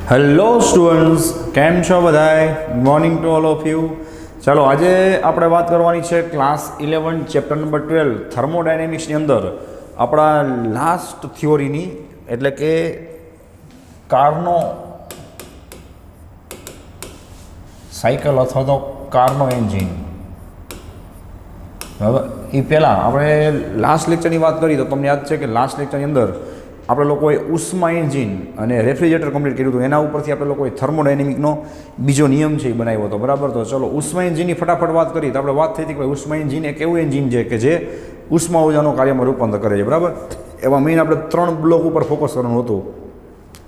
Hello students, કેમ છો બધાય? Morning to all of you. ચાલો, આજે આપણે વાત કરવાની છે ક્લાસ 11 ચેપ્ટર નંબર 12 થર્મોડાયનેમિક્સની અંદર આપણા લાસ્ટ થિયોરીની, એટલે કે કારનો સાયકલ અથવા તો કારનો એન્જિન. બરાબર, એ પહેલાં આપણે લાસ્ટ લેક્ચરની વાત કરી તો તમને યાદ છે કે લાસ્ટ લેક્ચરની અંદર આપણે લોકોએ ઉષ્મા એન્જિન અને રેફ્રિજરેટર કમ્પ્લીટ કર્યું હતું. એના ઉપરથી આપણે લોકોએ થર્મોડાયનેમિકનો બીજો નિયમ છે એ બનાવ્યો હતો. બરાબર, તો ચલો ઉષ્મા એન્જિનની ફટાફટ વાત કરી તો આપણે વાત થઈ હતી કે ભાઈ ઉષ્મા એન્જિન એક એવું એન્જિન છે કે જે ઉષ્મા ઉર્જાનો કાર્યમાં રૂપાંતર કરે છે. બરાબર, એમાં મેઇન આપણે 3 બ્લોક ઉપર ફોકસ કરવાનું હતું.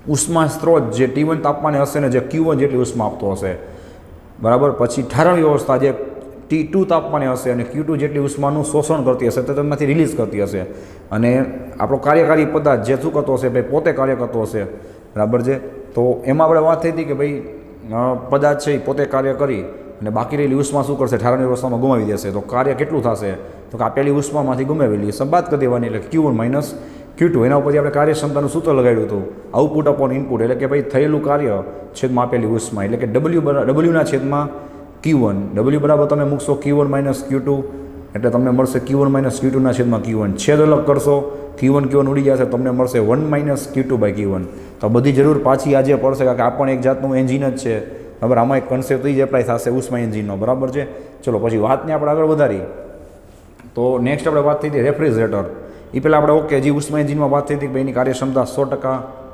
ઉષ્મા સ્ત્રોત જે T1 તાપમાને હશે ને જે Q1 જેટલી ઉષ્મા આપતો હશે. બરાબર, પછી ઠારણ વ્યવસ્થા જે T2 તાપમાને હશે અને Q2 જેટલી ઉષ્માનું શોષણ કરતી હશે તો તેમાંથી રિલીઝ કરતી હશે. અને આપણો કાર્યકારી પદાર્થ જે શું કરતો હશે ભાઈ પોતે કાર્ય કરતો હશે. બરાબર છે, તો એમાં આપણે વાત થઈ હતી કે ભાઈ પદાર્થ છે એ પોતે કાર્ય કરી અને બાકી રહેલી ઉષ્મા શું કરશે, ઠારણ વ્યવસ્થામાં ગુમાવી દેશે. તો કાર્ય કેટલું થશે તો કે આપેલી ઉષ્મામાંથી ગુમાવેલી સંબાદ કરી દેવાની, એટલે Q1 - Q2. એના ઉપરથી આપણે કાર્યક્ષમતાનું સૂત્ર લગાડ્યું હતું, આઉટપુટ અપોન ઇનપુટ, એટલે કે ભાઈ થયેલું કાર્ય છેદમાં આપેલી ઉષ્મા, એટલે કે W છેદમાં Q1. W બરાબર તમે મૂકશો Q1 - Q2 એટલે તમને મળશે Q1 - Q2 છેદમાં Q1. છેદ અલગ કરશો, Q1 ઉડી જશે, તમને મળશે 1 - Q2/Q1. તો બધી જરૂર પાછી આજે પડશે, કારણ કે આ પણ એક જાતનું એન્જિન જ છે. બરાબર, આમાં એક કન્સેપ્ટ જ એપ્લાય થશે ઉષ્મા એન્જિનનો. બરાબર છે, ચલો પછી વાતને આપણે આગળ વધારી તો નેક્સ્ટ આપણે વાત થઈ હતી રેફ્રિજરેટર. એ પહેલાં આપણે ઓકે જે ઉષ્મા એન્જિનમાં વાત થઈ હતી કે ભાઈ એની કાર્યક્ષમતા 100%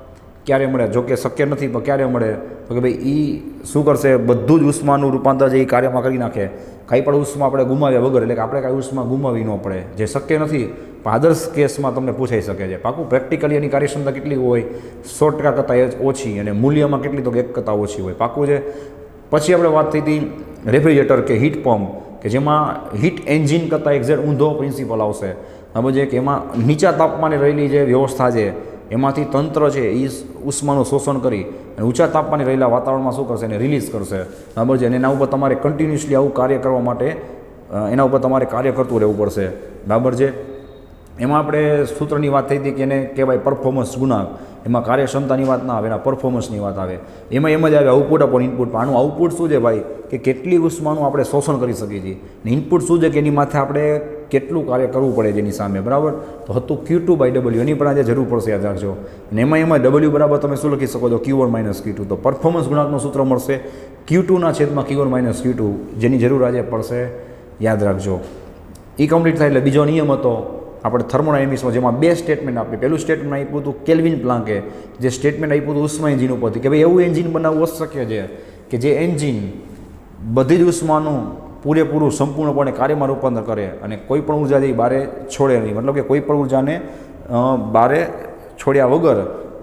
ક્યારે મળે, જો કે શક્ય નથી પણ ક્યારે મળે તો કે ભાઈ એ શું કરશે, બધું જ ઉષ્માનું રૂપાંતર જે એ કાર્યમાં કરી નાખે. કાંઈ પણ ઉષ્મા આપણે ગુમાવ્યા વગર, એટલે કે આપણે કાંઈ ઉષ્મા ગુમાવી ન પડે, જે શક્ય નથી પણ આદર્શ કેસમાં તમને પૂછાઈ શકે છે. પાકું પ્રેક્ટિકલી એની કાર્યક્ષમતા કેટલી હોય, 100% કરતાં ઓછી, અને મૂલ્યમાં કેટલી તો કે 1 કરતાં ઓછી હોય. પાકું છે. પછી આપણે વાત થઈ હતી રેફ્રિજરેટર કે હીટ પંપ, કે જેમાં હીટ એન્જિન કરતાં એક્ઝેક્ટ ઊંધો પ્રિન્સિપલ આવશે. બરાબર છે, કે એમાં નીચા તાપમાને રહેલી જે વ્યવસ્થા છે એમાંથી તંત્ર છે એ ઉષ્માનું શોષણ કરી અને ઊંચા તાપમાને રહેલા વાતાવરણમાં શું કરશે, એને રિલીઝ કરશે. બરાબર છે, અને એના ઉપર તમારે કન્ટિન્યુઅસલી આવું કાર્ય કરવા માટે એના ઉપર તમારે કાર્ય કરતું રહેવું પડશે. બરાબર છે, એમાં આપણે સૂત્રની વાત થઈ હતી કે એને કહેવાય પરફોર્મન્સ ગુણાંક. એમાં કાર્યક્ષમતાની વાત ના આવે, એના પરફોર્મન્સની વાત આવે. એમાં એમ જ આવે આઉટપુટ અપોન ઇનપુટ. પણ આનું આઉટપુટ શું છે ભાઈ, કે કેટલી ઉષ્માનું આપણે શોષણ કરી શકીએ છીએ, ને ઇનપુટ શું છે કે એની માથે આપણે કેટલું કાર્ય કરવું પડે જેની સામે. બરાબર, તો હતું Q2/W, એની પણ આજે જરૂર પડશે, યાદ રાખજો. અને એમાં W બરાબર તમે શું લખી શકો છો, Q1 - Q2. તો પરફોર્મન્સ ગુણાંકનું સૂત્ર મળશે Q2 છેદમાં Q1 - Q2, જેની જરૂર આજે પડશે, યાદ રાખજો. એ કમ્પ્લીટ થાય એટલે બીજો નિયમ હતો આપણે થર્મોડાયનેમિક્સમાં, જેમાં 2 સ્ટેટમેન્ટ આપ્યું. પહેલું સ્ટેટમેન્ટ આપ્યું હતું કેલ્વિન પ્લાન્કે, જે સ્ટેટમેન્ટ આપ્યું હતું ઉષ્મા એન્જિન ઉપરથી, કે ભાઈ એવું એન્જિન બનાવવું અશક્ય છે કે જે એન્જિન બધી જ ઉષ્માનું પૂરેપૂરું સંપૂર્ણપણે કાર્યમાં રૂપાંતર કરે અને કોઈ પણ ઉર્જાથી બારે છોડે નહીં. મતલબ કે કોઈ પણ ઉર્જાને બારે છોડ્યા વગર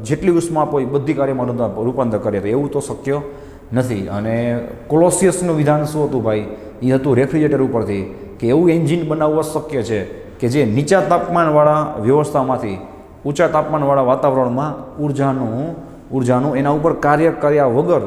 જેટલી ઉષ્મા આપો એ બધી કાર્યમાં રૂપાંતર કરે, તો એવું તો શક્ય નથી. અને કોલોસિયસનું વિધાન શું હતું ભાઈ, એ હતું રેફ્રિજરેટર ઉપરથી, કે એવું એન્જિન બનાવવું અશક્ય છે કે જે નીચા તાપમાનવાળા વ્યવસ્થામાંથી ઊંચા તાપમાનવાળા વાતાવરણમાં ઉર્જાનું એના ઉપર કાર્ય કર્યા વગર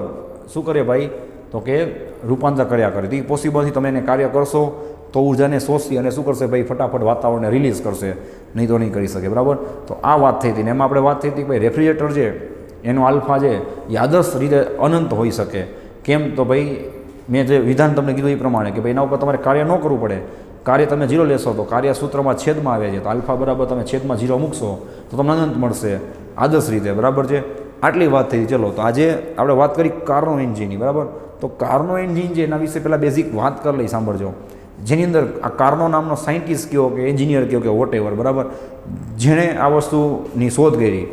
શું કરે ભાઈ, તો કે રૂપાંતર કર્યા કરે. તો એ પોસિબલ નથી. તમે એને કાર્ય કરશો તો ઉર્જાને શોષી અને શું કરશે ભાઈ, ફટાફટ વાતાવરણને રિલીઝ કરશે, નહીં તો નહીં કરી શકે. બરાબર, તો આ વાત થઈ હતી. ને એમાં આપણે વાત થઈ હતી કે ભાઈ રેફ્રિજરેટર છે એનો આલ્ફા છે એ આદર્શ રીતે અનંત હોઈ શકે. કેમ તો ભાઈ મેં જે વિધાન તમને કીધું એ પ્રમાણે કે ભાઈ એના ઉપર તમારે કાર્ય ન કરવું પડે. કાર્ય તમે 0 લેશો તો કાર્ય સૂત્રમાં છેદમાં આવે છે, તો આલ્ફા બરાબર તમે છેદમાં 0 મૂકશો તો તમને અનંત મળશે આદર્શ રીતે. બરાબર છે, આટલી વાત થઈ. ચલો, તો આજે આપણે વાત કરી કારનો એન્જિનની. બરાબર, તો કારનો એન્જિન છે એના વિશે પહેલાં બેઝિક વાત કરી લઈ, સાંભળજો. જેની અંદર આ કારનો નામનો સાયન્ટિસ્ટ કહો કે એન્જિનિયર કહો કે વોટ એવર, બરાબર, જેણે આ વસ્તુની શોધ કરી,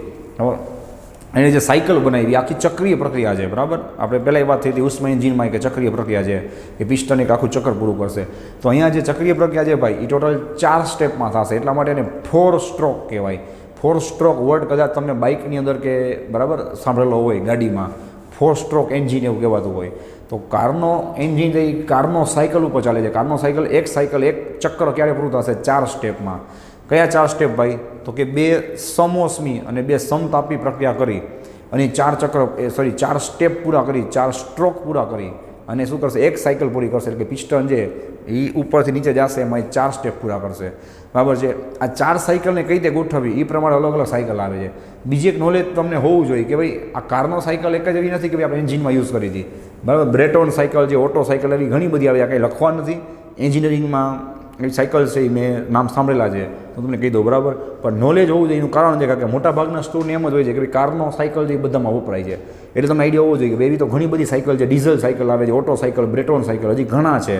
એને જે સાયકલ બનાવી, આખી ચક્રીય પ્રક્રિયા છે. બરાબર, આપણે પહેલાં એ વાત થઈ હતી ઉષ્મા એન્જિનમાં કે ચક્રીય પ્રક્રિયા છે, કે પિસ્ટન એક આખું ચક્કર પૂરું કરશે. તો અહીંયા જે ચક્રીય પ્રક્રિયા છે ભાઈ, એ ટોટલ 4 સ્ટેપમાં થશે. એટલા માટે એને 4 સ્ટ્રોક કહેવાય. 4 સ્ટ્રોક વર્ડ કદાચ તમને બાઇકની અંદર કે બરાબર સાંભળેલો હોય, ગાડીમાં 4 સ્ટ્રોક એન્જિન એવું કહેવાતું હોય. તો કારનો એન્જિન છે એ કારનો સાયકલ ઉપર ચાલે છે. કારનો સાયકલ એક ચક્કર ક્યારે પૂરું થશે, 4 સ્ટેપમાં. કયા 4 સ્ટેપ ભાઈ, તો કે 2 સમોષ્મી અને 2 સમતાપી પ્રક્રિયા કરી અને 4 સ્ટેપ પૂરા કરી, 4 સ્ટ્રોક પૂરા કરી અને શું કરશે, એક સાયકલ પૂરી કરશે. એટલે કે પિસ્ટન જે એ ઉપરથી નીચે જશે એમાં 4 સ્ટેપ પૂરા કરશે, બરાબર છે. આ 4 સાયકલને કઈ રીતે ગોઠવવી એ પ્રમાણે અલગ અલગ સાયકલ આવે છે. બીજી એક નોલેજ તમને હોવું જોઈએ કે ભાઈ આ કારનો સાયકલ એક જ એવી નથી કે ભાઈ આપણે એન્જિનમાં યુઝ કરી હતી, બરાબર. બ્રેટોન સાયકલ જે ઓટો સાયકલ એવી ઘણી બધી આવી, આ કંઈ લખવા નથી. એન્જિનિયરિંગમાં એ સાયકલ છે એ મેં નામ સાંભળેલા છે તો તમને કહી દઉં, બરાબર. પણ નોલેજ હોવું જોઈએ. એનું કારણ છે કારણ કે મોટાભાગના સ્ટોરને એમ જ હોય છે કે ભાઈ કારનો સાયકલ જે બધામાં વપરાય છે, એટલે તમને આઈડિયા હોવો જોઈએ કે એવી તો ઘણી બધી સાયકલ છે, ડીઝલ સાયકલ આવે છે, ઓટો સાયકલ, બ્રેટોન સાયકલ, હજી ઘણા છે,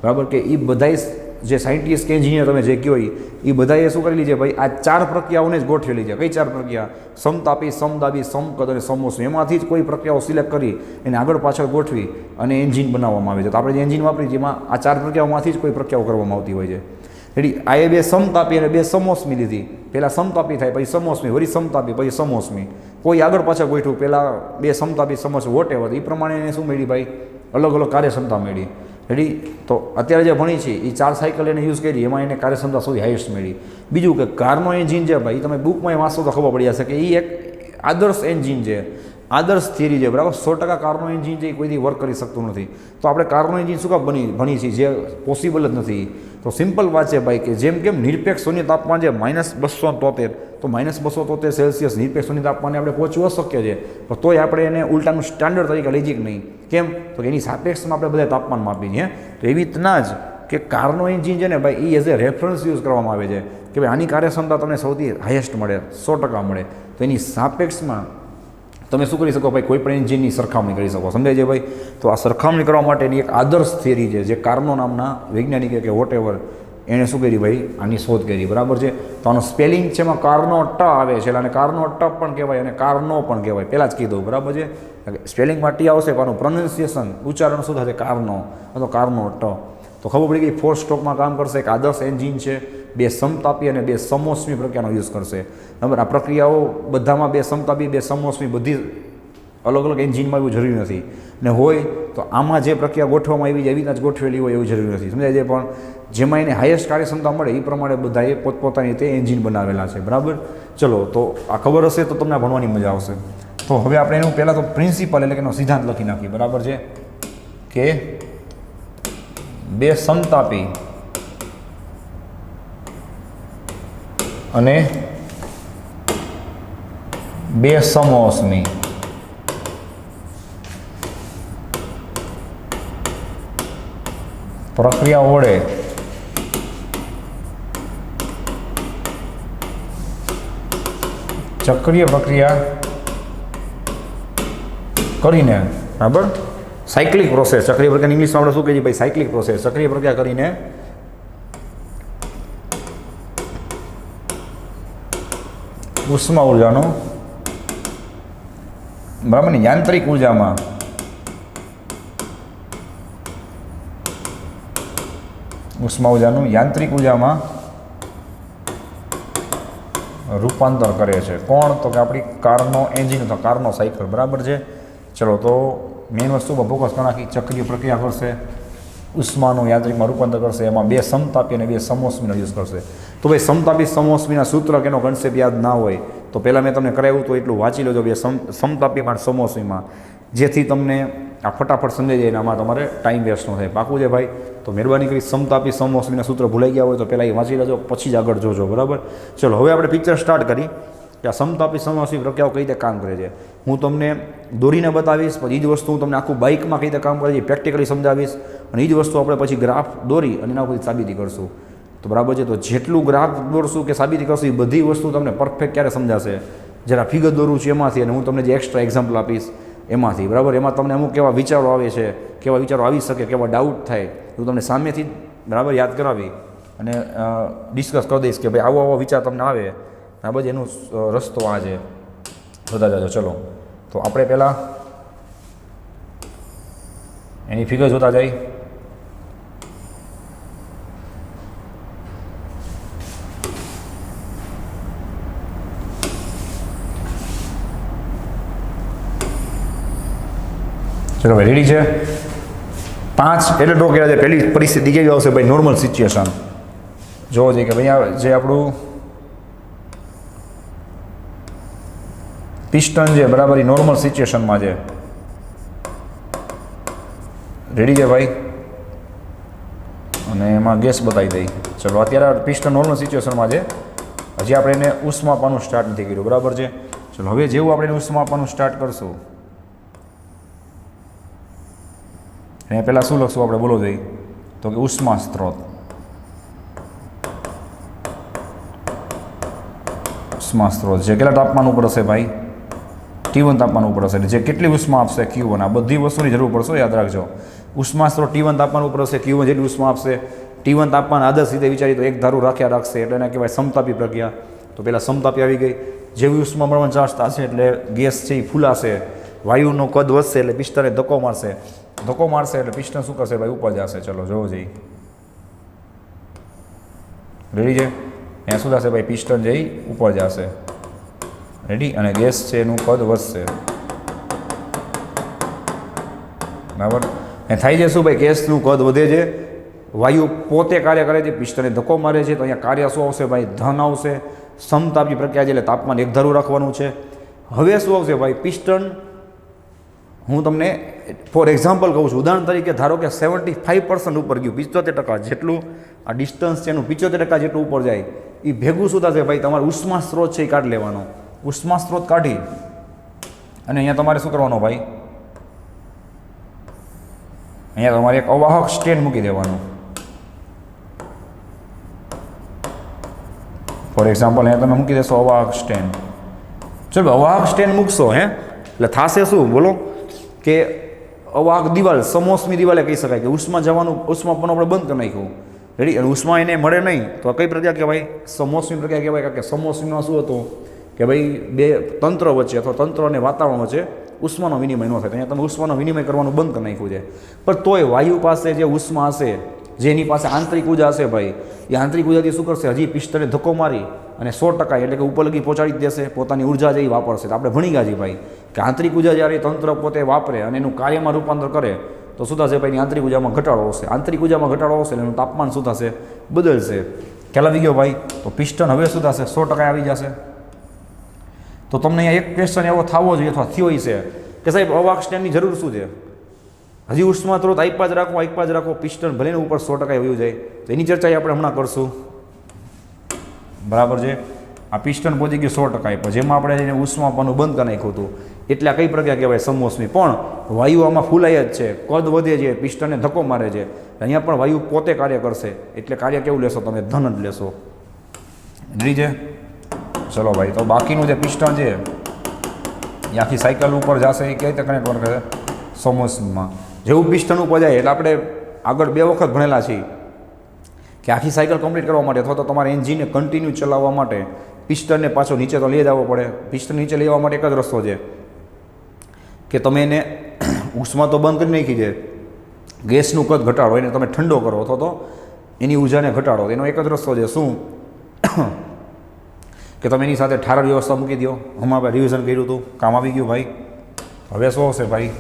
બરાબર. કે એ બધાય જે સાયન્ટિસ્ટ કે એન્જિનિયર તમે જે કહો એ બધાએ શું કરેલી છે ભાઈ, આ 4 પ્રક્રિયાઓને જ ગોઠવેલી છે. કઈ 4 પ્રક્રિયા? સમતાપી, સમદાબી, સમકદ અને સમોષ્મી. એમાંથી જ કોઈ પ્રક્રિયાઓ સિલેક્ટ કરી એને આગળ પાછળ ગોઠવી અને એન્જિન બનાવવામાં આવે છે. તો આપણે જે એન્જિન વાપરીએ જેમાં આ 4 પ્રક્રિયાઓમાંથી જ કોઈ પ્રક્રિયાઓ કરવામાં આવતી હોય છે. એટલે આ એ 2 સમતાપી અને 2 સમોષ્મી લીધી. પહેલાં સમતાપી થાય, પછી સમોષ્મી, વળી સમતાપી, પછી સમોષ્મી. કોઈ આગળ પાછળ ગોઠવું, પહેલાં 2 સમતાપી, સમોષ્મી, વોટ એવર. એ પ્રમાણે એને શું મળી ભાઈ, અલગ અલગ કાર્યક્ષમતા મળી. રેડી. તો અત્યારે જે ભણી છે એ 4 સાયકલ એને યુઝ કરી, એમાં એને કાર્યક્ષમતા સૌથી હાઈએસ્ટ મળી. બીજું કે કારનો એન્જિન છે ભાઈ, તમે બુકમાં વાંચો તો ખબર પડી જશે કે એ એક આદર્શ એન્જિન છે, આદર્શ થિયરી છે, બરાબર. 100% કારનો એન્જિન છે એ કોઈથી વર્ક કરી શકતું નથી. તો આપણે કારનો એન્જિન શું કામ ભણી છીએ, જે પોસિબલ જ નથી. તો સિમ્પલ વાત છે ભાઈ કે જેમ કેમ નિરપેક્ષ શૂન્ય તાપમાન છે -273, તો -273 સેલ્સિયસ નિરપેક્ષ શૂન્ય તાપમાને આપણે પહોંચવું અશક્ય છે. પણ તોય આપણે એને ઉલટાનું સ્ટાન્ડર્ડ તરીકે લઈ જઈએ કે નહીં, કેમ? તો એની સાપેક્ષમાં આપણે બધા તાપમાન માપી છીએ. તો એવી રીતના જ કે કારનો એન્જિન છે ને ભાઈ, એ એઝ એ રેફરન્સ યુઝ કરવામાં આવે છે કે ભાઈ આની કાર્યક્ષમતા તમને સૌથી હાઈએસ્ટ મળે, 100% મળે. તો એની સાપેક્ષમાં તમે શું કરી શકો ભાઈ, કોઈ પણ એન્જિનની સરખામણી કરી શકો. સમજાય છે ભાઈ? તો આ સરખામણી કરવા માટેની એક આદર્શ થિયરી છે જે કાર્નો નામના વૈજ્ઞાનિકે કે વોટ એવર એણે શું કરી ભાઈ, આની શોધ કરી, બરાબર છે. તો આનો સ્પેલિંગ છે એમાં કારનો ટ આવે છે, અને કારનો ટ પણ કહેવાય અને કારનો પણ કહેવાય. પહેલાં જ કીધું, બરાબર છે. સ્પેલિંગમાં ટી આવશે, પણ આનું પ્રોનાઉન્સિએશન, ઉચ્ચારણ શું થશે, કારનો, અથવા કારનો ટ. તો ખબર પડી ગઈ 4 સ્ટ્રોકમાં કામ કરશે, એક આદર્શ એન્જિન છે, 2 સમતાપી અને 2 સમોષ્મી પ્રક્રિયાનો યુઝ કરશે. બરાબર. આ પ્રક્રિયાઓ બધામાં 2 સમતાપી, 2 સમોષ્મી બધી અલગ અલગ એન્જિનમાં એવું જરૂરી નથી, ને હોય તો આમાં જે પ્રક્રિયા ગોઠવવામાં આવી જાય એવી જ ગોઠવેલી હોય એવું જરૂરી નથી. સમજાય છે? પણ જેમાં એને હાઈએસ્ટ કાર્યક્ષમતા મળે એ પ્રમાણે બધાએ પોતપોતાની રીતે એન્જિન બનાવેલા છે, બરાબર. ચલો, તો આ ખબર હશે તો તમને ભણવાની મજા આવશે. તો હવે આપણે એનું પહેલાં તો પ્રિન્સિપલ એટલે કે એનો સિદ્ધાંત લખી નાખીએ, બરાબર છે. કે 2 સમતાપી અને 2 સમોષ્મી પ્રક્રિયા વડે ચક્રીય પ્રક્રિયા કરીને, બરાબર, સાયક્લિક પ્રોસેસ, ચક્રીય પ્રક્રિયા ઇંગ્લિશમાં આપણે શું કહીએ ભાઈ, સાયક્લિક પ્રોસેસ, ચક્રીય પ્રક્રિયા કરીને ઉષ્મા ઉર્જાનો, બરાબર ને, યાંત્રિક ઉર્જામાં ઉષ્મા ઉર્જાનું યાંત્રિક ઉર્જામાં રૂપાંતર કરે છે. કોણ? તો કે આપણી કારનો એન્જિન અથવા કારનો સાયકલ, બરાબર છે. ચલો, તો મેઇન વસ્તુ પર ફોકસ કરી નાખી. ચક્રીય પ્રક્રિયા કરશે, ઉષ્માનું યાંત્રિકમાં રૂપાંતર કરશે, એમાં 2 સમતાપી અને 2 સમોષ્મીનો યુઝ કરશે. તો ભાઈ સમતાપી સમોષ્મીના સૂત્ર કેનો કન્સેપ્ટ યાદ ના હોય તો પહેલાં મેં તમને કરાવ્યું તો એટલું વાંચી લેજો બે સમતાપીમાં સમોષ્મીમાં, જેથી તમને આ ફટાફટ સમજાઈ જાય. આમાં તમારે ટાઈમ વેસ્ટ ન થાય. પાકું છે ભાઈ? તો મહેરબાની કરી સમતાપી સમોષ્મીના સૂત્ર ભૂલાઈ ગયા હોય તો પહેલાં એ વાંચી લેજો, પછી જ આગળ જોજો, બરાબર. ચલો, હવે આપણે પિક્ચર સ્ટાર્ટ કરી કે આ સમતાપી સમોષ્મી પ્રક્રિયાઓ કઈ રીતે કામ કરે છે. હું તમને દોરીને બતાવીશ, પછી એ જ વસ્તુ હું તમને આખું બાઇકમાં કઈ રીતે કામ કરે છે પ્રેક્ટિકલી સમજાવીશ, અને એ જ વસ્તુ આપણે પછી ગ્રાફ દોરી અને એના પછી સાબિતી કરશું. તો બરાબર છે. તો જેટલું ગ્રાફ દોરશું કે સાબિતી કરશું એ બધી વસ્તુ તમને પરફેક્ટ ક્યારે સમજાશે, જરા ફિગર દોરું છું એમાંથી, અને હું તમને જે એક્સ્ટ્રા એક્ઝામ્પલ આપીશ એમાંથી, બરાબર. એમાં તમને અમુક કેવા વિચારો આવે છે, કેવા વિચારો આવી શકે, કેવા ડાઉટ થાય, હું તમને સામેથી બરાબર યાદ કરાવી અને ડિસ્કસ કરી દઈશ કે ભાઈ આવો આવો વિચાર તમને આવે, બરાબર. એનો રસ્તો આ છે, બધા જાજો. ચલો, તો આપણે પહેલાં એની ફિગર જોતા જાય. ચલો ભાઈ, રેડી છે? 5 એટલે ડ્રો કર્યા છે. પહેલી પરિસ્થિતિ કેવી આવશે ભાઈ? Normal situation. જોવો જોઈએ કે ભાઈ જે આપણું પિસ્ટન છે, બરાબર, એ નોર્મલ સિચ્યુએશનમાં છે. રેડી છે ભાઈ, અને એમાં ગેસ બતાવી દઈ. ચલો અત્યારે પિસ્ટન નોર્મલ સિચ્યુએશનમાં છે, હજી આપણે એને ઉષ્મા આપવાનું સ્ટાર્ટ નથી કર્યું, બરાબર છે. ચલો હવે જેવું આપણે એને ઉષ્મા આપવાનું સ્ટાર્ટ કરશું, એને પહેલાં શું લખશું આપણે, બોલો જઈ, તો કે ઉષ્મા સ્ત્રોત. ઉષ્મા સ્ત્રોત જે કેટલા તાપમાન ઉપર હશે ભાઈ, T1 તાપમાન ઉપર હશે, જે કેટલી ઉષ્મા આપશે Q1. આ બધી વસ્તુની જરૂર પડશે, યાદ રાખજો. ઉષ્મા સ્ત્રોત T1 તાપમાન ઉપર હશે, Q1 જેટલી ઉષ્મા આપશે. T1 તાપમાન આદર્શ રીતે વિચારી તો એક ધારું રાખ્યા રાખશે, એટલે એને કહેવાય સમતાપી પ્રક્રિયા. તો પહેલાં સમતાપી આવી ગઈ, જેવી ઉષ્મા મળવાનું ચાન્સ થશે એટલે ગેસ છે એ ફૂલાશે, વાયુનું કદ વધશે એટલે પિસ્ટને ધક્કો મારશે, ધક્કો મારશે એટલે પિસ્ટન શું કરશે ભાઈ, ઉપર જશે. ચલો જોવો જઈ, રેડી છે. અહીંયા શું થશે ભાઈ, પિસ્ટન જઈ ઉપર જશે, રેડી, અને ગેસ છે એનું કદ વધશે, બરાબર. એ થાય છે શું ભાઈ, ગેસનું કદ વધે છે, વાયુ પોતે કાર્ય કરે છે, પિસ્ટને ધક્કો મારે છે, તો અહીંયા કાર્ય શું આવશે ભાઈ, ધન આવશે. સમતાપી પ્રક્રિયા છે એટલે તાપમાન એક ધારું રાખવાનું છે. હવે શું આવશે ભાઈ, પિસ્ટન, હું તમને ફોર એક્ઝામ્પલ કહું છું, ઉદાહરણ તરીકે ધારો કે 75% ઉપર ગયું, 75% જેટલું આ ડિસ્ટન્સ છે એનું 75% જેટલું ઉપર જાય, એ ભેગું શું થશે ભાઈ, તમારે ઉષ્મા સ્ત્રોત છે એ કાઢી લેવાનો. ઉષ્મા સ્ત્રોત કાઢી અને અહીંયા તમારે શું કરવાનો ભાઈ, અહીંયા તમારે એક અવાહક સ્ટેન્ડ મૂકી દેવાનું. ફોર એક્ઝામ્પલ અહીંયા તમે મૂકી દેશો અવાહક સ્ટેન્ડ. ચલો અવાહક સ્ટેન્ડ મૂકશો એટલે થશે શું બોલો, કે અવાહક દિવાલ, સમોસમી દિવાલે કહી શકાય કે ઉષ્મા જવાનું, ઉષ્મા પણ આપણે બંધ કરી નાખ્યું, રેડી. અને ઉષ્મા એને મળે નહીં તો કઈ પ્રક્રિયા કહેવાય, સમોસમી પ્રક્રિયા કહેવાય. કારણ કે સમોસમીમાં શું હતું કે ભાઈ બે તંત્ર વચ્ચે અથવા તંત્ર અને વાતાવરણ વચ્ચે ઉષ્માનો વિનિમય ન થાય, તો અહીંયા તમે ઉષ્માનો વિનિમય કરવાનું બંધ કરી નાખ્યું છે. પણ તોય વાયુ પાસે જે ઉષ્મા હશે, જે એની પાસે આંતરિક ઉર્જા હશે ભાઈ, એ આંતરિક ઉર્જાથી શું કરશે, હજી પિસ્ટને ધક્કો મારી અને 100% એટલે કે ઉપર લગી પહોંચાડી જ દેશે, પોતાની ઉર્જા જે એ વાપરશે. તો આપણે ભણી ગયા છીએ ભાઈ કે આંતરિક ઉર્જા જ્યારે તંત્ર પોતે વાપરે અને એનું કાર્યમાં રૂપાંતર કરે તો શું થશે ભાઈ, એની આંતરિક ઉર્જામાં ઘટાડો આવશે. આંતરિક ઉર્જામાં ઘટાડો આવશે એટલે એનું તાપમાન શું થશે, બદલશે. ખ્યાલ આવી ગયો ભાઈ. તો પિસ્ટન હવે શું થશે, 100% આવી જશે. તો તમને અહીંયા એક ક્વેશ્ચન એવો થવો જોઈએ અથવા થયો છે કે સાહેબ અવાહક સ્ટેન્ડની જરૂર શું છે, હજી ઉષ્મા સ્ત્રોત આપ્યા જ રાખો, પિસ્ટન ભલે ઉપર 100% વયું જાય. તો એની ચર્ચા આપણે હમણાં કરશું, બરાબર છે. આ પિસ્ટન પહોંચી ગયું 100% આપ્યા, જેમાં આપણે એને ઉષ્મા આપવાનું બંધ કરી નાખ્યું હતું, એટલે આ કઈ પ્રક્રિયા કહેવાય, સમોસમી. પણ વાયુ આમાં ફૂલાય જ છે, કદ વધે છે, પિસ્ટનને ધક્કો મારે છે, અહીંયા પણ વાયુ પોતે કાર્ય કરશે, એટલે કાર્ય કેવું લેશો તમે, ધન જ લેશો, રેડી છે. ચલો ભાઈ, તો બાકીનું જે પિસ્ટન છે એ આખી સાયકલ ઉપર જશે, એ કઈ રીતે કનેક્ટ કરે, સમોસમીમાં. જેવું પિસ્ટન ઉપર જાય એટલે આપણે આગળ 2 વખત ભણેલા છીએ કે આખી સાયકલ કમ્પ્લીટ કરવા માટે અથવા તો તમારે એન્જિનને કન્ટિન્યુ ચલાવવા માટે પિસ્ટનને પાછો નીચે તો લઈ જવો પડે. પિસ્ટન નીચે લઈ આવવા માટે એક જ રસ્તો છે કે તમે એને ઉષ્મા તો બંધ કરી નાખી છે, ગેસનું કદ ઘટાડો, એને તમે ઠંડો કરો અથવા તો એની ઉર્જાને ઘટાડો. એનો એક જ રસ્તો છે, શું કે તમે એની સાથે ઠારણ વ્યવસ્થા મૂકી દો. હમણાં આપણે રિવિઝન કર્યું હતું, કામ આવી ગયું ભાઈ. હવે શું હશે ભાઈ,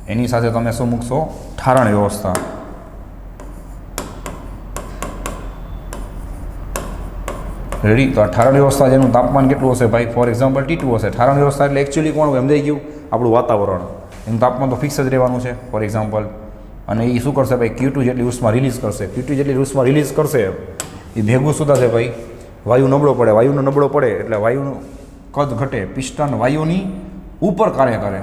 એની સાથે તમે શું મૂકશો, ઠારણ વ્યવસ્થા. રેડી. તો આ ઠારણ વ્યવસ્થા જેનું તાપમાન કેટલું હશે ભાઈ, ફોર એક્ઝામ્પલ T2 હશે. ઠારણ વ્યવસ્થા એટલે એકચ્યુઅલી કોણ સમજાઈ ગયું, આપણું વાતાવરણ, એનું તાપમાન તો ફિક્સ જ રહેવાનું છે ફોર એક્ઝામ્પલ. અને એ શું કરશે ભાઈ, Q2 જેટલી ઉષ્મા રિલીઝ કરશે. Q2 જેટલી ઉષ્મા રિલીઝ કરશે એ ભેગું શું થશે ભાઈ, વાયુ નબળો પડે. વાયુનો નબળો પડે એટલે વાયુનું કદ ઘટે, પિસ્ટન વાયુની ઉપર કાર્ય કરે.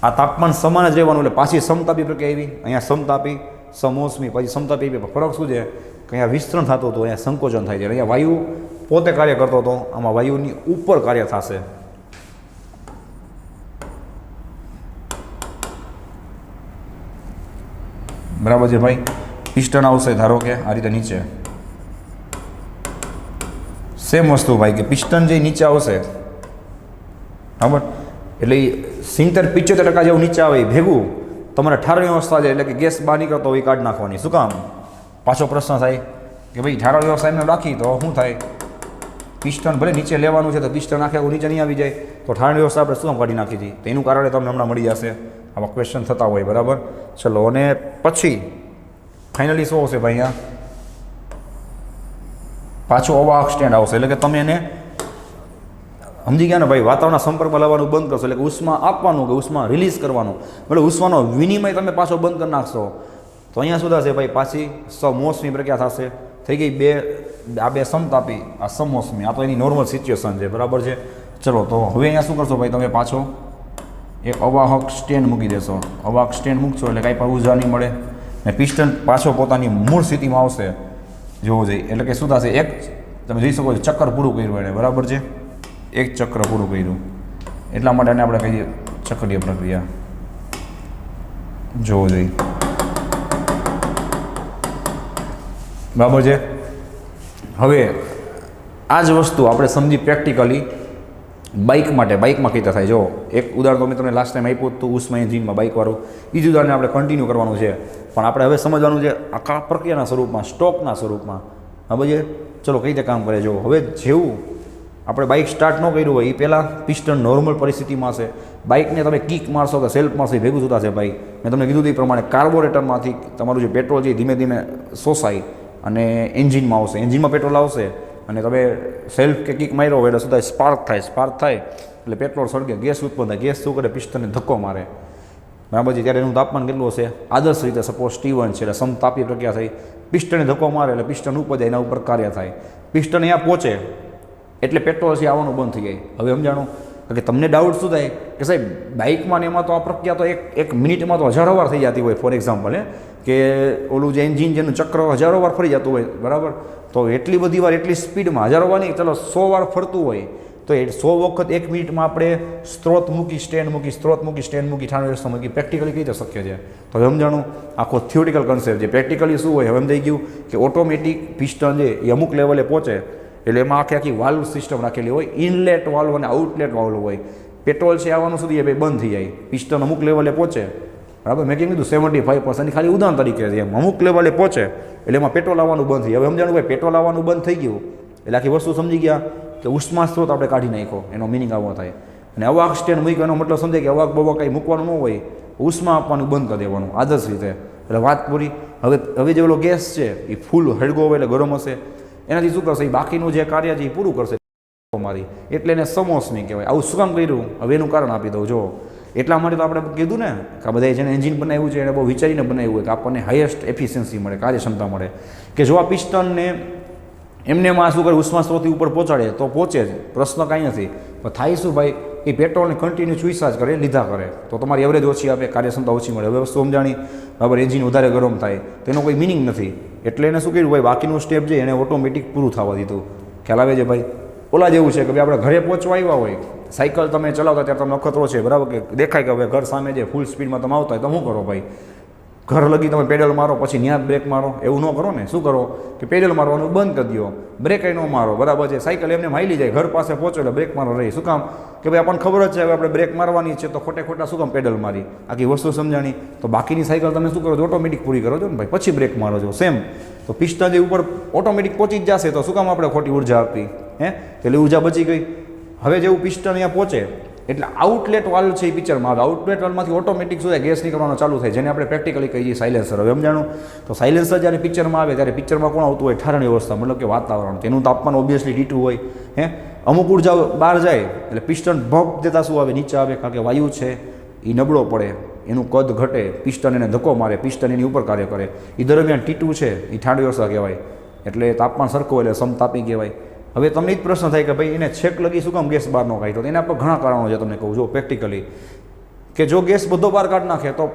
આ તાપમાન સમાન જ રહેવાનું, એટલે પાછી સમતાપી પ્રક્રિયા આવી. અહીંયા સમતાપી, સમોસમી, પછી સમતાપી. ફરક શું છે કે અહીંયા વિસ્તરણ થતું હતું, અહીંયા સંકોચન થાય છે. અહીંયા વાયુ પોતે કાર્ય કરતો હતો, આમાં વાયુની ઉપર કાર્ય થશે. બરાબર છે ભાઈ. પિસ્ટન આવશે ધારો કે આ રીતે નીચે, સેમ વસ્તુ ભાઈ, કે પિસ્ટન જે નીચે આવશે, બરાબર, એટલે 70-75% જેવું નીચે આવે એ ભેગું તમારે ઠારણ વ્યવસ્થા છે, એટલે કે ગેસ બહાર નીકળતો હોય કાઢ નાખવાની. શું કામ, પાછો પ્રશ્ન થાય કે ભાઈ ઠારણ વ્યવસ્થા એમને રાખી તો શું થાય, પિસ્ટન ભલે નીચે લેવાનું છે તો પિસ્ટન આખે નીચે નહીં આવી જાય, તો ઠારણ વ્યવસ્થા આપણે શું કાઢી નાખી હતી. તો એનું કારણે તમને હમણાં મળી જશે, આવા ક્વેશ્ચન થતા હોય, બરાબર. ચલો, અને પછી ફાઇનલી શું આવશે ભાઈ, અહીંયા પાછું અવાહક સ્ટેન્ડ આવશે, એટલે કે તમે એને સમજી ગયા ને ભાઈ, વાતાવરણના સંપર્કમાં લાવવાનું બંધ કરશો એટલે કે ઉષ્મા આપવાનું કે ઉષ્મા રિલીઝ કરવાનું, એટલે ઉષ્માનો વિનિમય તમે પાછો બંધ કરી નાખશો તો અહીંયા શું થશે ભાઈ, પાછી સમોસમી પ્રક્રિયા થશે. થઈ ગઈ બે, આ બે સમતાપી, આ સમોસમી, આ તો એની નોર્મલ સિચ્યુએશન છે, બરાબર છે. ચલો તો હવે અહીંયા શું કરશો ભાઈ, તમે પાછો એક અવાહક સ્ટેન્ડ મૂકી દેશો. અવાહક સ્ટેન્ડ મૂકશો એટલે કાંઈ પણ ઉર્જા નહીં મળે ને પિસ્ટન પાછો પોતાની મૂળ સ્થિતિમાં આવશે. જોવું જોઈએ એટલે કે શું થશે, એક તમે જોઈ શકો છો ચક્કર પૂરું કર્યું એને, બરાબર છે, એક ચક્ર પૂરું કર્યું, એટલા માટે એને આપણે કહીએ ચક્રીય પ્રક્રિયા. જોવું જોઈએ, બરાબર છે. હવે આ જ વસ્તુ આપણે સમજી પ્રેક્ટિકલી બાઇક માટે, બાઇકમાં કઈ રીતે થાય. જો એક ઉદાહરણ તો મેં તમને લાસ્ટ ટાઈમ આપ્યું હતું ઉષ્મા એન્જિનમાં બાઇકવાળું, એ જ ઉદાહરણને આપણે કન્ટિન્યુ કરવાનું છે, પણ આપણે હવે સમજવાનું છે આખા પ્રક્રિયાના સ્વરૂપમાં, સ્ટોકના સ્વરૂપમાં. બરાબર છે. ચલો કઈ રીતે કામ કરે. જો હવે જેવું આપણે બાઇક સ્ટાર્ટ ન કર્યું હોય એ પહેલાં પિસ્ટન નોર્મલ પરિસ્થિતિમાં હશે. બાઇકને તમે કિક મારશો કે સેલ્ફ મારશો ભેગું થતા છે ભાઈ. મેં તમને કીધું એ પ્રમાણે કાર્બોરેટરમાંથી તમારું જે પેટ્રોલ છે ધીમે ધીમે શોષાય અને એન્જિનમાં આવશે, એન્જિનમાં પેટ્રોલ આવશે અને તમે સેલ્ફ કે કિક માર્યો હોય એટલે શું થાય, સ્પાર્ક થાય, સ્પાર્ક થાય એટલે પેટ્રોલ સળગે, ગેસ ઉત્પન્ન થાય. ગેસ શું કરે, પિસ્ટનને ધક્કો મારે, બરાબર છે. ત્યારે એનું તાપમાન કેટલું હશે, આદર્શ રીતે સપોઝ T1 છે એટલે સમતાપી પ્રક્રિયા થઈ, પિસ્ટનને ધક્કો મારે એટલે પિસ્ટન ઉપર જાય, એના ઉપર કાર્ય થાય, પિસ્ટન અહીંયા પહોંચે એટલે પેટ્રોલ છે આવવાનું બંધ થઈ જાય. હવે સમજાણું કે તમને ડાઉટ શું થાય કે સાહેબ બાઇકમાં ને એમાં તો આ પ્રક્રિયા તો એક મિનિટમાં તો હજારો વાર થઈ જતી હોય, ફોર એક્ઝામ્પલ કે ઓલું જે એન્જિન જેનું ચક્ર હજારો વાર ફરી જતું હોય, બરાબર, તો એટલી બધી વાર એટલી સ્પીડમાં હજારો વાર નહીં, ચલો 100 વાર ફરતું હોય તો એ 100 વખત એક મિનિટમાં આપણે સ્ત્રોત મૂકી, સ્ટેન્ડ મૂકી, સ્ત્રોત મૂકી, સ્ટેન્ડ મૂકી, ઠાણું વ્યવસ્થા મૂકી, પ્રેક્ટિકલી કઈ રીતે શક્ય છે. તો હવે સમજાણું આખો થિયોરિટિકલ કન્સેપ્ટ છે. પ્રેક્ટિકલી શું હોય, હવે એમ થઈ ગયું કે ઓટોમેટિક પિસ્ટન છે એ અમુક લેવલે પહોંચે એટલે એમાં આખી વાલ્વ સિસ્ટમ રાખેલી હોય, ઇનલેટ વાલ્વ અને આઉટલેટ વાલ્વ હોય. પેટ્રોલ છે આવવાનું સુધી એ ભાઈ બંધ થઈ જાય, પિસ્ટન અમુક લેવલે પહોંચે, બરાબર. મેં કીધું 75% ખાલી ઉદાહરણ તરીકે છે, એમ અમુક લેવલે પહોંચે એટલે એમાં પેટ્રોલ આવવાનું બંધ થઈ જાય. હવે સમજાણું ભાઈ, પેટ્રોલ આવવાનું બંધ થઈ ગયું એટલે આખી વસ્તુ સમજી ગયા કે ઉષ્મા સ્ત્રોત આપણે કાઢી નાખ્યો, એનો મિનિંગ આવો થાય. અને અવાહક સ્ટેન્ડ મૂક્યો એનો મતલબ સમજાય કે અવાહક બવા કંઈ મૂકવાનું ન હોય, ઉષ્મા આપવાનું બંધ કરી દેવાનું આદર્શ રીતે, એટલે વાત પૂરી. હવે જે ઓલો ગેસ છે એ ફૂલ હળગો હોય એટલે ગરમ હશે, એનાથી શું કરશે, એ બાકીનું જે કાર્ય છે એ પૂરું કરશે મારી, એટલે એને સમોસમી કહેવાય. આવું શું કામ કર્યું, હવે એનું કારણ આપી દઉં. જો એટલા માટે તો આપણે કીધું ને કે આ બધા જેને એન્જિન બનાવ્યું છે એને બહુ વિચારીને બનાવ્યું હોય કે આપણને હાઈએસ્ટ એફિશિયન્સી મળે, કાર્યક્ષમતા મળે. કે જો આ પિસ્ટનને એમને એમાં શું કરે, ઉષ્મા સ્ત્રોતથી ઉપર પહોંચાડે તો પહોંચે જ, પ્રશ્ન કાંઈ નથી. પણ થાય શું ભાઈ, એ પેટ્રોલને કન્ટિન્યુ ચુઈસાજ કરે, લીધા કરે તો તમારી એવરેજ ઓછી આપે, કાર્યક્ષમતા ઓછી મળે. હવે વસ્તુ સમજાણી, બરાબર. એન્જિન વધારે ગરમ થાય તેનો કોઈ મિનિંગ નથી, એટલે એને શું કર્યું ભાઈ, બાકીનું સ્ટેપ છે એને ઓટોમેટિક પૂરું થવા દીધું. ખ્યાલ આવે છે ભાઈ. ઓલા જેવું છે કે ભાઈ આપણે ઘરે પહોંચવા આવ્યા હોય, સાયકલ તમે ચલાવતા ત્યારે તમને અખતરો છે, બરાબર, કે દેખાય કે હવે ઘર સામે જે ફૂલ સ્પીડમાં તમે આવતા હોય તો શું કરો ભાઈ, ઘર લગી તમે પેડલ મારો પછી ન્યા બ્રેક મારો, એવું ન કરો ને. શું કરો કે પેડલ મારવાનું બંધ કરી દો, બ્રેક ન મારો, બરાબર છે. સાયકલ એમને હાલી જાય, ઘર પાસે પહોંચો એટલે બ્રેક મારો રહી. શું કામ કે ભાઈ આપણને ખબર જ છે હવે આપણે બ્રેક મારવાની છે, તો ખોટા શું કામ પેડલ મારી, આખી વસ્તુ સમજાણી. તો બાકીની સાયકલ તમે શું કરો છો, ઓટોમેટિક પૂરી કરો છો ને ભાઈ, પછી બ્રેક મારો છો. સેમ તો પિસ્ટન જે ઉપર ઓટોમેટિક પહોંચી જ જશે, તો શું કામ આપણે ખોટી ઉર્જા આપી, એટલે ઉર્જા બચી ગઈ. હવે જેવું પિસ્ટન અહીંયા પહોંચે એટલે આઉટલેટ વાલ્વ છે એ પિક્ચરમાં આવે, આઉટલેટ વાલ્વમાંથી ઓટોમેટિક શું થાય, ગેસ નીકળવાનો ચાલુ થાય, જેને આપણે પ્રેક્ટિકલી કહીએ સાયલેન્સર. હવે સમજાણું. તો સાયલેન્સર જ્યારે પિક્ચરમાં આવે ત્યારે પિક્ચરમાં કોણ આવતું હોય, ઠારણી અવસ્થા, મતલબ કે વાતાવરણ, તેનું તાપમાન ઓબ્વિયસલી T2 હોય. અમુક ઉર્જા બહાર જાય એટલે પિસ્ટન ભપ દેતા શું આવે, નીચે આવે, કારણ કે વાયુ છે એ નબળો પડે, એનું કદ ઘટે, પિસ્ટન એને ધક્કો મારે, પિસ્ટન એની ઉપર કાર્ય કરે. એ દરમિયાન T2 છે એ ઠારણી અવસ્થા કહેવાય, એટલે તાપમાન સરખું એટલે સમતાપી કહેવાય. હવે તમને જ પ્રશ્ન થાય કે ભાઈ એને છેક લગી શું કામ ગેસ બહાર ન કાઢ્યો, તો એના પર ઘણા કારણો છે. તમને કહું જો પ્રેક્ટિકલી કે જો ગેસ બધો બહાર કાઢી નાખે તો